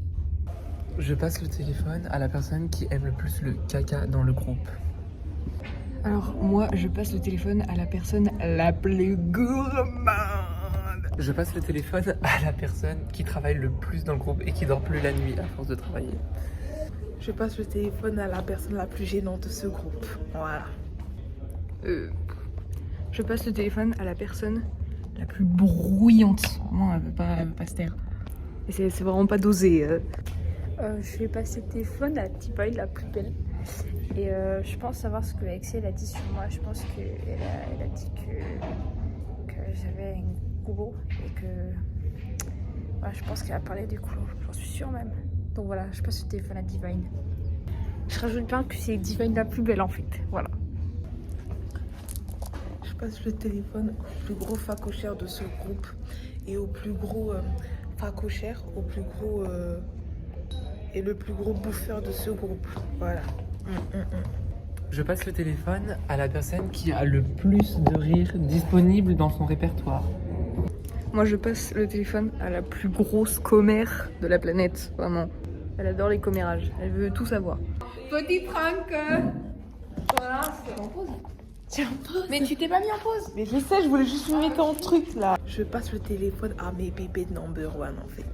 Je passe le téléphone à la personne qui aime le plus le caca dans le groupe. Alors moi, je passe le téléphone à la personne la plus gourmande. Je passe le téléphone à la personne qui travaille le plus dans le groupe et qui dort plus la nuit à force de travailler. Je passe le téléphone à la personne la plus gênante de ce groupe. Voilà. Je passe le téléphone à la personne la plus bruyante. Non, elle veut pas se taire. Et c'est vraiment pas dosé. Je vais passer le téléphone à la petite boy la plus belle. Et je pense savoir ce que Axel a dit sur moi. Je pense qu'elle a dit que j'avais un gros et que... Voilà, je pense qu'elle a parlé du couloir. J'en suis sûre même. Donc voilà, je passe le téléphone à Divine. Je rajoute bien que c'est Divine la plus belle en fait. Voilà. Je passe le téléphone au plus gros facochère de ce groupe et au plus gros facochère, au plus gros et le plus gros bouffeur de ce groupe. Voilà. Je passe le téléphone à la personne qui a le plus de rire disponible dans son répertoire. Moi, je passe le téléphone à la plus grosse commère de la planète, vraiment. Elle adore les commérages, elle veut tout savoir. Petit prank. Voilà, c'est en pause. Tiens, pause. Mais tu t'es pas mis en pause. Mais je sais, je voulais juste filmer ton truc là. Je passe le téléphone à mes bébés de number one en fait.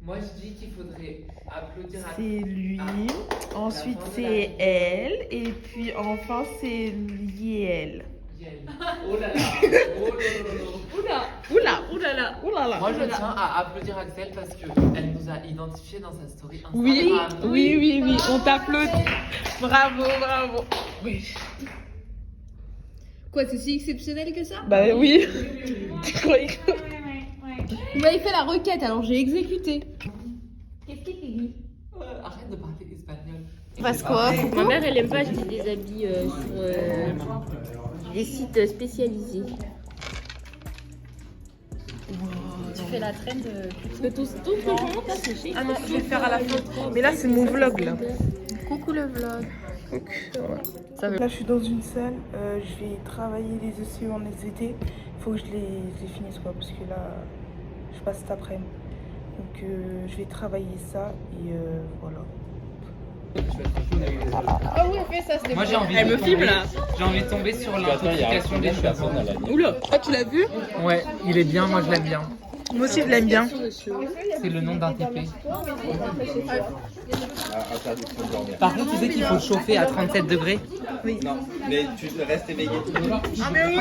Moi je dis qu'il faudrait applaudir à... C'est lui, ensuite c'est elle, et puis enfin c'est Liel. Oh là là. Oh là là. Oula. Moi je tiens à applaudir Axel parce qu'elle nous a identifié dans sa story Instagram. Oui, on t'applaudit. Bravo. Oui. Quoi, c'est si exceptionnel que ça? Bah oui. Tu croyais que... Vous m'avez fait la requête, alors j'ai exécuté. Qu'est-ce qu'il dit? Arrête de parler espagnol. Parce quoi? Ma mère, elle aime pas acheter des habits sur des sites spécialisés. Tu fais la traîne de tout franchement, t'as séché. Ah non, je vais le faire à la fin. Mais là, c'est mon vlog là. Coucou le vlog. Là, je suis dans une salle. Je vais travailler les ECE en SVT. Il faut que je les finisse quoi, parce que là, je passe cet après-midi. Donc, je vais travailler ça et voilà. Ah oui, on fait ça, c'était Moi j'ai envie de tomber. J'ai envie de tomber sur l'intoxication des cheveux. Oula, tu l'as vu? Ouais, il est bien, moi je l'aime bien. Moi aussi, je l'aime bien. C'est le nom d'un TP. Par contre, tu sais qu'il faut chauffer à 37 degrés. Oui. Non, mais tu restes éveillé tout le temps. Ah mais oui.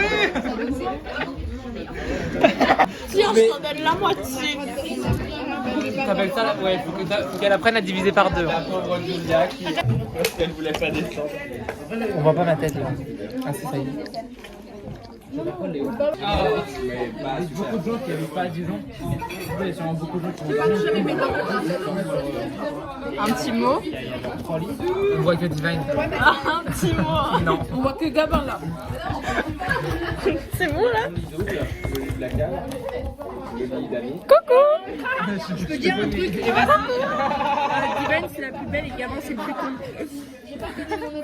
Tiens, je t'en donne la moitié. T'appelles ça là? Ouais, faut qu'elle apprenne à diviser par deux. La pauvre Julia qui... parce qu'elle voulait pas descendre. On voit pas ma tête là. Ah si, ça y est. Beaucoup de gens qui n'avaient pas 10 ans. Il y a sûrement beaucoup de gens qui ont un petit mot. On voit que Divine. Un petit mot. Non. On voit que Gabin là. C'est bon là? Le placard, le lit d'amis. Je peux dire un truc. Divine, c'est la plus belle et Gabin, c'est le plus con.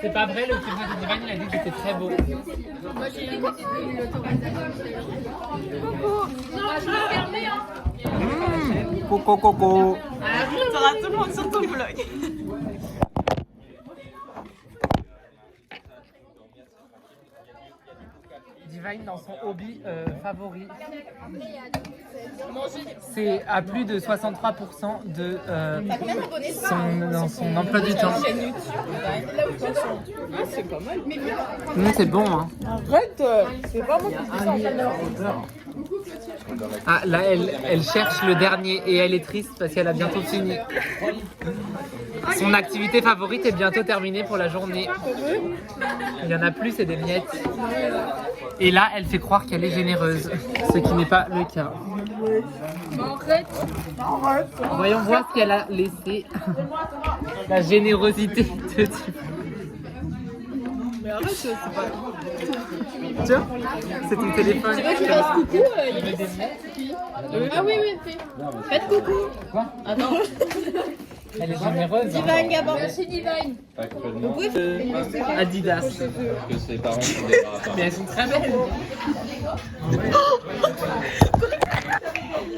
C'est pas vrai, le film de Divine, il a dit que c'était très beau. Moi, j'ai eu l'autorisation. Non, je vais fermer, hein. Coco. T'auras tout le monde sur ton vlog. Divine dans son hobby favori. C'est à plus de 63% de dans son emploi du temps. C'est pas mal. C'est bon hein. Arrête, c'est vraiment ça. Ah là elle cherche le dernier et elle est triste parce qu'elle a bientôt fini. Son activité favorite est bientôt terminée pour la journée. Il y en a plus, c'est des miettes. Et là, elle fait croire qu'elle est généreuse, ce qui n'est pas le cas. Arrête. Voyons voir ce qu'elle a laissé. La générosité de Dieu. Mais arrête, c'est pas... Tiens, c'est ton téléphone. Tu fasses coucou, il est... Ah oui, fais. Faites coucou. Quoi? Attends. Elle est généreuse. Divine, Gabin, c'est Divine. Actuellement, Adidas. que ses parents sont des parapluies. Mais elles sont très belles.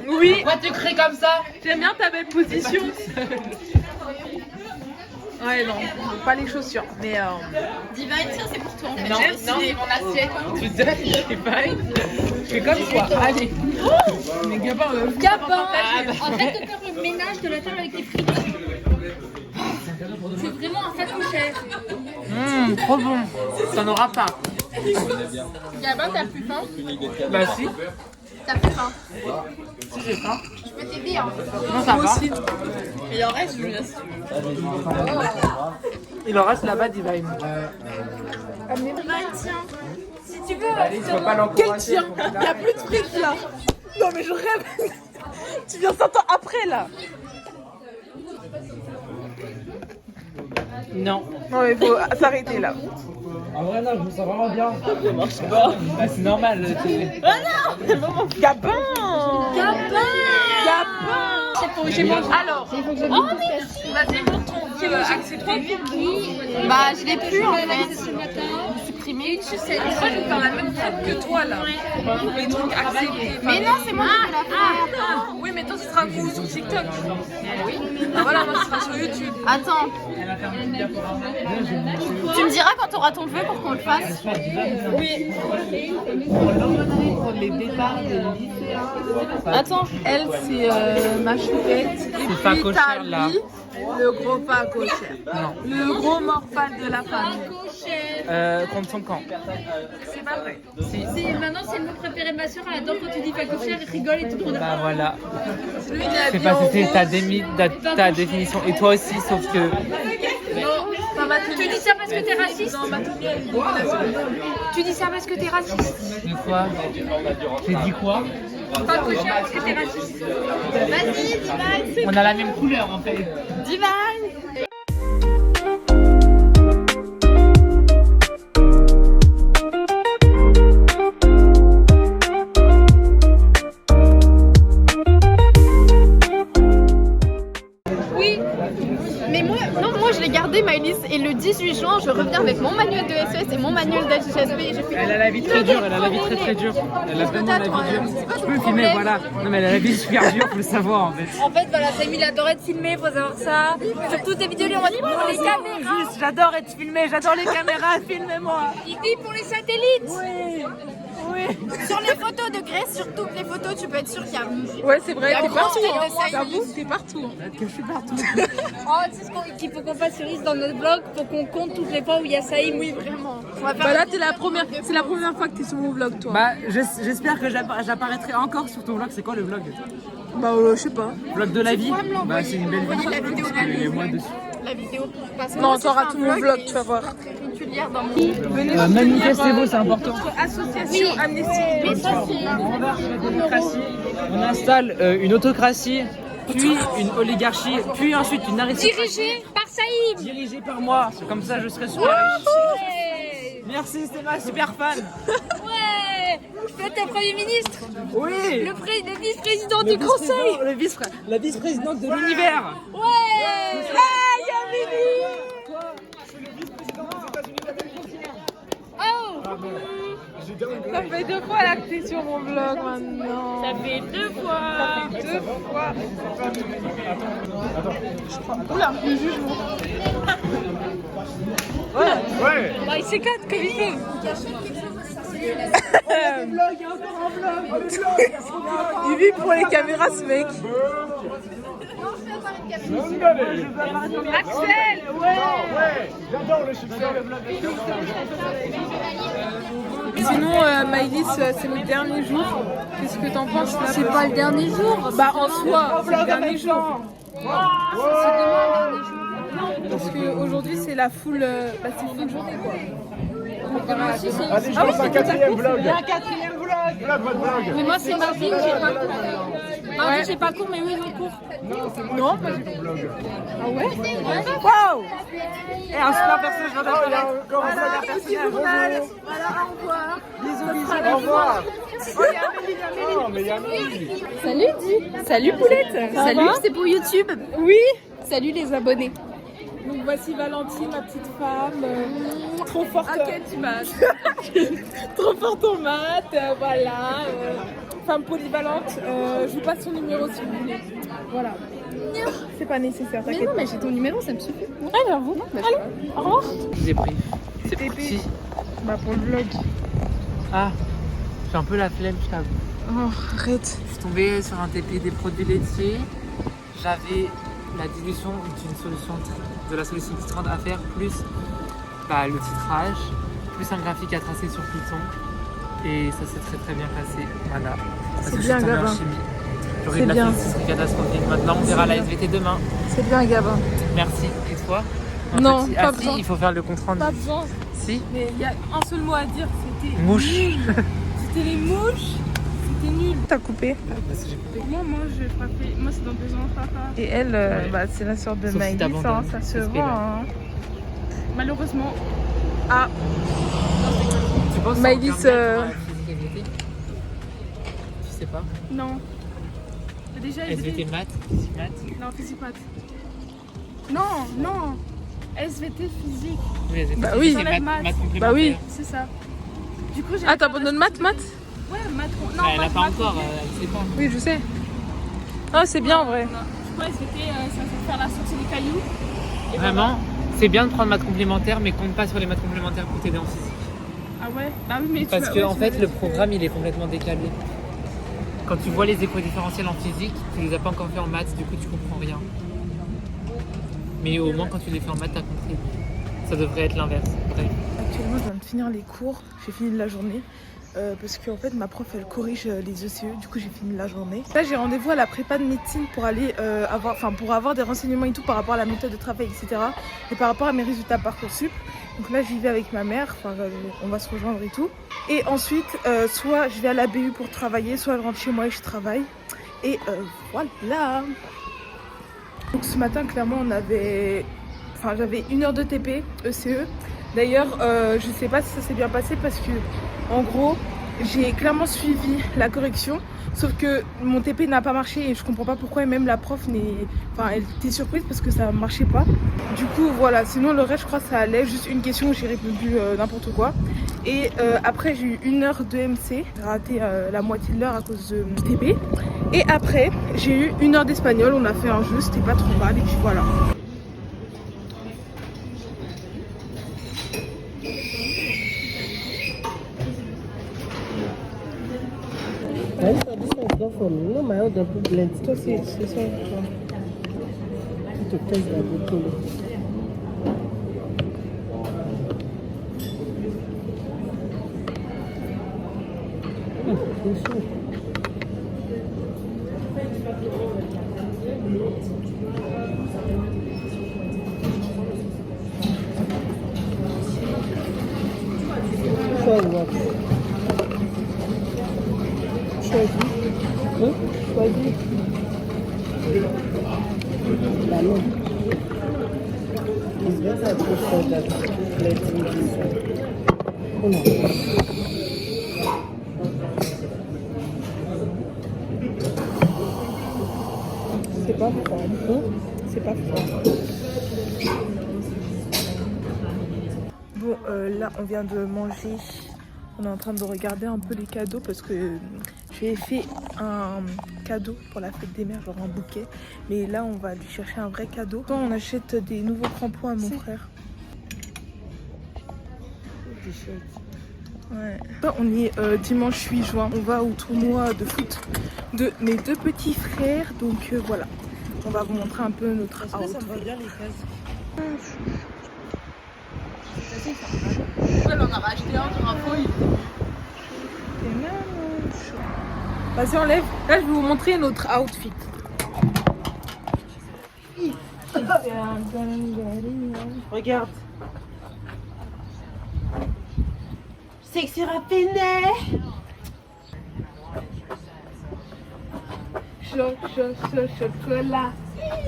Oui. Pourquoi tu cries comme ça? J'aime bien ta belle position. Ouais, non, pas les chaussures, mais Divine, tiens, c'est pour toi en fait. Non, Mon assiette. Tu te fais pas. Je fais comme toi. Allez. Mais Gabin, Gabin, arrête de faire le ménage de la table avec tes frites. C'est vraiment un fatouchère. trop bon. T'en auras pas. Gabin, t'as plus faim? Bah si. T'as plus faim? Si j'ai faim. Je peux t'aider, hein. Non, ça va. Il en reste, Julia. Il en reste là-bas, Divine. Divine, tiens. Si tu veux. Allez, tu vas pas quel l'encourager. tien? Il y a plus de frites là. Non mais je rêve. Tu viens 100 ans après là. Non. Non mais faut s'arrêter là. En vrai, non, je me sens vraiment bien. Ça marche pas. Bah, c'est normal. Gabin. C'est pour j'ai mangé. Alors, vas-y, montre ton accepté. Bah, je l'ai plus en fait. Supprimé. Je sais, je crois que je dans la même traite que toi là. Les trucs acceptés. Mais non, c'est moi qui l'ai fait. Oui, mais toi, ce sera un coup sur TikTok. Oui. Bah voilà, moi, ce sera sur YouTube. Attends. Tu me diras quand tu auras ton vœu pour qu'on le fasse. Oui. Les départs des lycéens. Attends, elle, c'est ma choupette. Et pas puis, cochère, t'as là. lui, le gros pas cochère. Non. Le gros morphal de la famille. Contre son camp. C'est pas vrai. Si. Maintenant, c'est le mot préféré de ma soeur. Elle adore quand tu dis pas cochère, elle rigole et tout le monde. Bah voilà. Lui, il a Je sais dit pas en si c'est rose. ta définition. Et toi aussi, sauf que. Non, ma tenue. Tu dis ça parce que t'es raciste? Non, ma tenue, elle est Tu dis ça parce que t'es raciste? De quoi? J'ai dit quoi? Pas cochère parce que t'es raciste. Vas-y, Divan. On a la même couleur en fait. Divan. Oui, mais moi je l'ai gardé Maëlys et le 18 juin je reviens avec mon manuel de SES et mon manuel d'HSB et j'ai fait... Elle a la vie très dure, elle a la vie très dure. Elle a vraiment la vie dure. Je peux filmer, voilà. Non mais elle a la vie super dure, faut le savoir en fait. En fait voilà, Samy il adorait de filmer, faut savoir ça. Sur toutes les vidéos, lui on m'a dit pour les caméras. juste, j'adore être filmée, j'adore les caméras, filmez-moi. Il dit pour les satellites. Oui. Sur les photos de Grèce, sur toutes les photos, tu peux être sûr qu'il y a... Ouais, c'est vrai, La t'es partout. grande Hein. tête de Saïd. J'avoue, t'es partout. Que je suis partout. Oh, tu sais ce qu'il faut qu'on fasse sur Is dans notre blog pour qu'on compte toutes les fois où il y a Saïd. Oui, vraiment. On va faire Bah là, c'est la première fois que t'es sur mon vlog, toi. Bah j'espère que j'apparaîtrai encore sur ton vlog. C'est quoi le vlog? Bah, je sais pas. Vlog de la vie? Bah c'est une belle vie. la vidéo Parce qu'il y a moi dessus. la vidéo. Parce que Non, moi, t'auras c'est tout un mon vlog, tu vas voir. très régulière dans mon... Venez Manifestez-vous, c'est important. Association Amnesty. Mais ça, c'est... On installe une autocratie, puis une oligarchie, puis ensuite une aristocratie. Dirigé par Saïd. Dirigée par moi. Comme ça, je serai super riche. Ouais. Merci, c'est ma super fan. Ouais. Tu peux être Premier ministre. Oui. Le vice-président du conseil. La vice-présidente de l'univers. Ouais. Ça fait 2 fois là que t'es sur mon vlog maintenant. Ça fait 2 fois. 2 fois. Oula, le jugement. Bah, il s'éclate comme il fait. Il vit pour les caméras, ce mec. Axel, J'adore le succès. Sinon, Maëlys, c'est le dernier jour. Qu'est-ce que t'en penses là? c'est pas le dernier jour. Bah, en soi, c'est le dernier jour. Parce qu'aujourd'hui, c'est la full, c'est full journée quoi. Allez, je lance un quatrième vlog. Un quatrième vlog. Vlog, votre vlog. Mais moi, c'est mardi où j'ai pas cours. Mardi, j'ai pas cours, mais oui, j'ai cours. Non, pas du tout. Ah ouais? Waouh! Et un super personnage, j'adore. Voilà, petit journal. Voilà, au revoir. Au revoir. Oh, mais il y a Salut, Di. Salut, Poulette. Salut, c'est pour YouTube. Oui. Salut, les abonnés. Donc voici Valentine, ma petite femme. Trop forte. Ok, tu m'as... Trop forte en maths. Voilà. Femme polyvalente. Je vous passe son numéro si vous voulez. Voilà. C'est pas nécessaire, Mais t'inquiète non, pas. mais j'ai ton numéro, ça me suffit. Ah, j'avoue. Allez, au revoir. J'ai pris. C'est petit. Bah, pour le vlog. Ah, j'ai un peu la flemme, je t'avoue. Oh, arrête. Je suis tombée sur un TP des produits laitiers. J'avais la dilution d'une solution de la solution titrante à faire, plus le titrage, plus un graphique à tracer sur Python. Et ça s'est très bien passé. Voilà. Parce que je suis bien, tombée en Gabin. chimie. J'aurais C'est de la bien. physique, c'est catastrophique. Maintenant, on verra la SVT demain. C'est bien, Gabin. Merci. Et toi? Non, petit... pas si, besoin. il faut faire le compte rendu. Pas besoin. Si? Mais il y a un seul mot à dire, c'était Mouche. nul. C'était les mouches. C'était nul. T'as coupé. Moi, j'ai frappé. Moi, c'est dans 2 ans, papa. Et elle, c'est la sœur de Sauf si Maëlys, t'abandonnes. ça se Respect, voit. là. Hein. Malheureusement, Ah, Tu penses Maëlys, que ça va permettre à la physique-SVT? Tu sais pas? Non. Déjà, SVT maths, physique maths. Non, physique maths. Non. SVT physique. Oui, SVT Bah physique, oui. c'est Maths. maths complémentaires. bah oui. C'est ça. Du coup, j'ai. Ah, t'abandonnes maths? Ouais, maths. Non, Elle a maths, pas maths, encore, ok. elle sait pas. Oui, je sais. Ah, c'est bien en vrai. Du coup, SVT, ça fait faire la sortie des cailloux. Et Vraiment, c'est bien de prendre maths complémentaires, mais compte pas sur les maths complémentaires pour t'aider en physique. Ah ouais. Bah oui, mais Parce que en fait, le programme il est complètement décalé. Quand tu vois les équations différentielles en physique, tu les as pas encore fait en maths, du coup tu comprends rien. Mais au moins quand tu les fais en maths, t'as compris. Ça devrait être l'inverse. Bref. Actuellement, je viens de finir les cours. J'ai fini la journée. Parce qu'en fait, ma prof, elle corrige les ECE. Du coup, j'ai fini la journée. Là, j'ai rendez-vous à la prépa de médecine pour aller pour avoir des renseignements et tout par rapport à la méthode de travail, etc. Et par rapport à mes résultats Parcoursup. Donc là, j'y vais avec ma mère. Enfin, on va se rejoindre et tout. Et ensuite, soit je vais à la BU pour travailler, soit je rentre chez moi et je travaille. Et voilà. Donc ce matin, clairement, j'avais 1 heure de TP, ECE. D'ailleurs, je sais pas si ça s'est bien passé parce que, en gros, j'ai clairement suivi la correction. Sauf que mon TP n'a pas marché et je comprends pas pourquoi. Et même la prof elle était surprise parce que ça marchait pas. Du coup, voilà. Sinon, le reste, je crois que ça allait. Juste une question où j'ai répondu n'importe quoi. Et après, j'ai eu 1 heure de MC. J'ai raté la moitié de l'heure à cause du TP. Et après, j'ai eu 1 heure d'espagnol. On a fait un jeu, c'était pas trop mal. Et puis voilà. Toi, c'est ça. C'est pas froid. C'est pas froid. Bon, là, on vient de manger. On est en train de regarder un peu les cadeaux parce que j'ai fait un cadeau pour la fête des mères, genre un bouquet. Mais là, on va lui chercher un vrai cadeau. On achète des nouveaux crampons à mon frère. Ouais. On est dimanche 8 juin. On va au tournoi de foot de mes 2 petits frères. Donc voilà. On va vous montrer un peu notre outfit. Ça me va bien les cases. Elle en a racheté un sur un feuille. Vas-y, enlève. Là, je vais vous montrer notre outfit. Regarde. Sexy raffiné. Chocolat.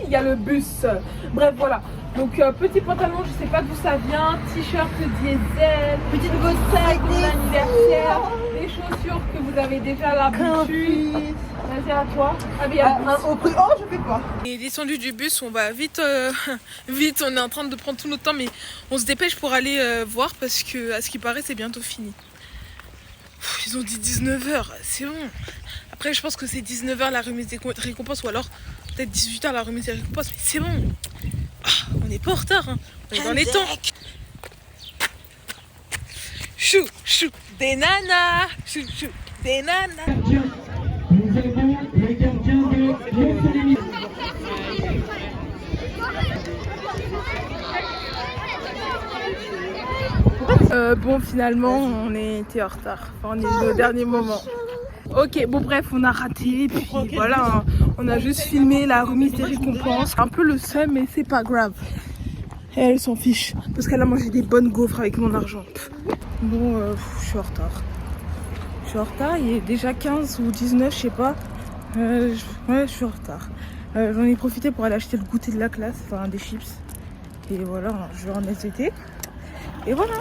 Il y a le bus. Bref, voilà. Donc petit pantalon, je sais pas d'où ça vient, t-shirt diesel, petite bossette pour l'anniversaire, des chaussures que vous avez déjà l'habitude. Vas-y à toi. Ah mais au prix, oh je fais pas. On est descendu du bus, on va vite, vite, on est en train de prendre tout notre temps mais on se dépêche pour aller voir parce que à ce qui paraît c'est bientôt fini. Ils ont dit 19h, c'est bon. Après je pense que c'est 19h la remise des récompenses ou alors peut-être 18h la remise des récompenses mais c'est bon. On n'est pas en retard, hein. On est dans les temps. Chou, chou, des nanas. Chou, chou, des nanas. Nous avons les gardiens de bon, finalement, on était en retard. Enfin, on est au dernier moment. Ok, bon bref, on a raté, puis voilà, hein, on a juste filmé la remise des récompenses. Un peu le seum, mais c'est pas grave. Et elle s'en fiche, parce qu'elle a mangé des bonnes gaufres avec mon argent. Bon, je suis en retard. Je suis en retard, il est déjà 15 ou 19, je sais pas. Ouais, je suis en retard. J'en ai profité pour aller acheter le goûter de la classe, enfin des chips. Et voilà, je vais en SVT. Et voilà.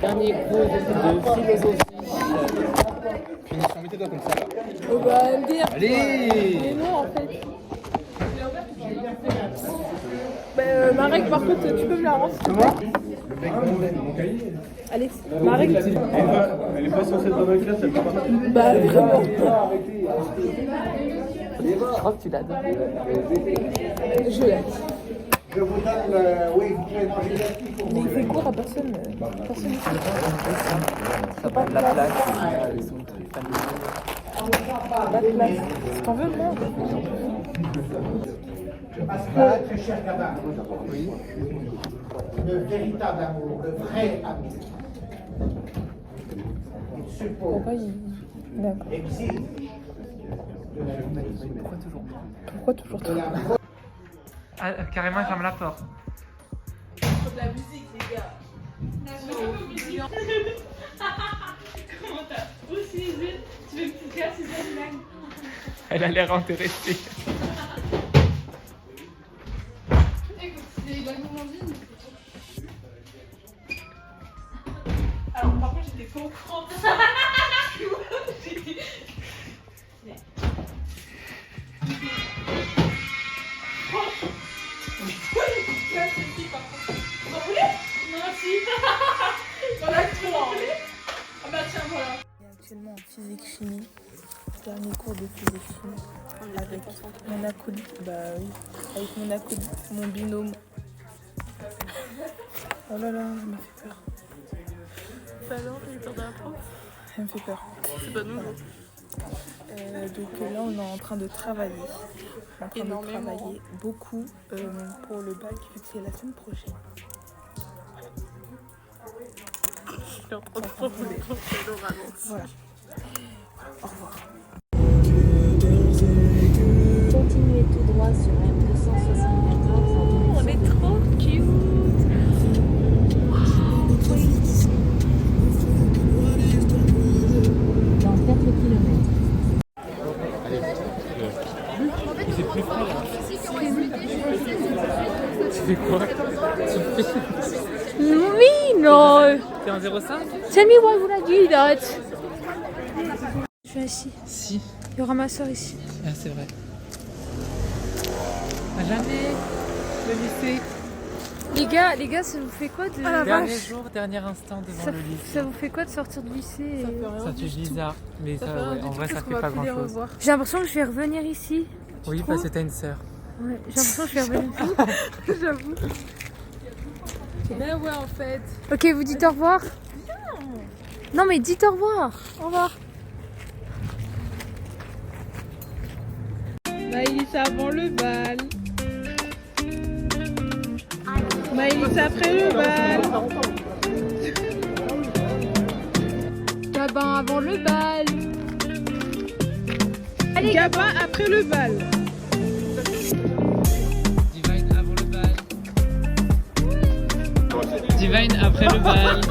Dernier cours de philosophie. Finition, mettez-toi comme ça là. Oh bah, MDR. Allez. Mais non, en fait. Ma règle, par contre, tu peux me la rendre, s'il te plaît. Mon cahier. Allez, ma règle. Elle est pas censée être dans la classe, elle peut pas. Bah, vraiment. Je crois que tu l'as donné. Je l'ai. Je vous donne oui, vous pouvez manger la petite pour Mais il fait cours à personne. Personne ne sait. Ça va de la place. Ils sont très familiers. Pas de place. Si t'en veux, moi. Parce que là, très cher gamin, le véritable amour, le vrai amour, il suppose, Pourquoi il. D'accord. exige Pourquoi toujours de la Ah, carrément, il ferme la porte. La musique, les gars. Comment t'as aussi les yeux? Tu veux que tu casses les yeux? Elle a l'air intéressée. Alors, par contre, j'étais pas au courant. Actuellement en physique-chimie, dernier cours de physique-chimie avec mon acolyte, bah oui, avec mon acolyte, mon binôme. Oh là là, ça m'a fait peur. Bah non, t'as eu peur d'un prof? Ça me fait peur. C'est pas nouveau. Donc là, on est en train de travailler. On est en train Énormément. de travailler beaucoup pour le bac, vu que c'est la semaine prochaine. Voilà. Au revoir. Continuez tout droit sur M274. On est trop cute. Dans 4 km. C'est plus frais là. Tu fais quoi? Tu fais. Oui, non. T'es en 0,5? Tell me why would I do that? Je suis assis. Si. Il y aura ma soeur ici. Ah, c'est vrai. À jamais. Le lycée. Les gars, ça vous fait quoi de... Dernier jour, dernier instant devant ça, le lycée. ça vous fait quoi de sortir du lycée et... Ça fait bizarre, mais ça, ouais, en vrai ça fait pas grand chose. J'ai l'impression que je vais revenir ici. Oui, parce que t'as une sœur. Ouais, j'ai l'impression que je vais revenir ici. J'avoue. Mais ouais, en fait. Ok, vous dites au revoir. Non mais dites au revoir. Au revoir. Maïlis avant le bal. Maïlis après le bal. Gabin avant le bal. Allez, Gabin après le bal. Divine avant le bal. Divine après le bal.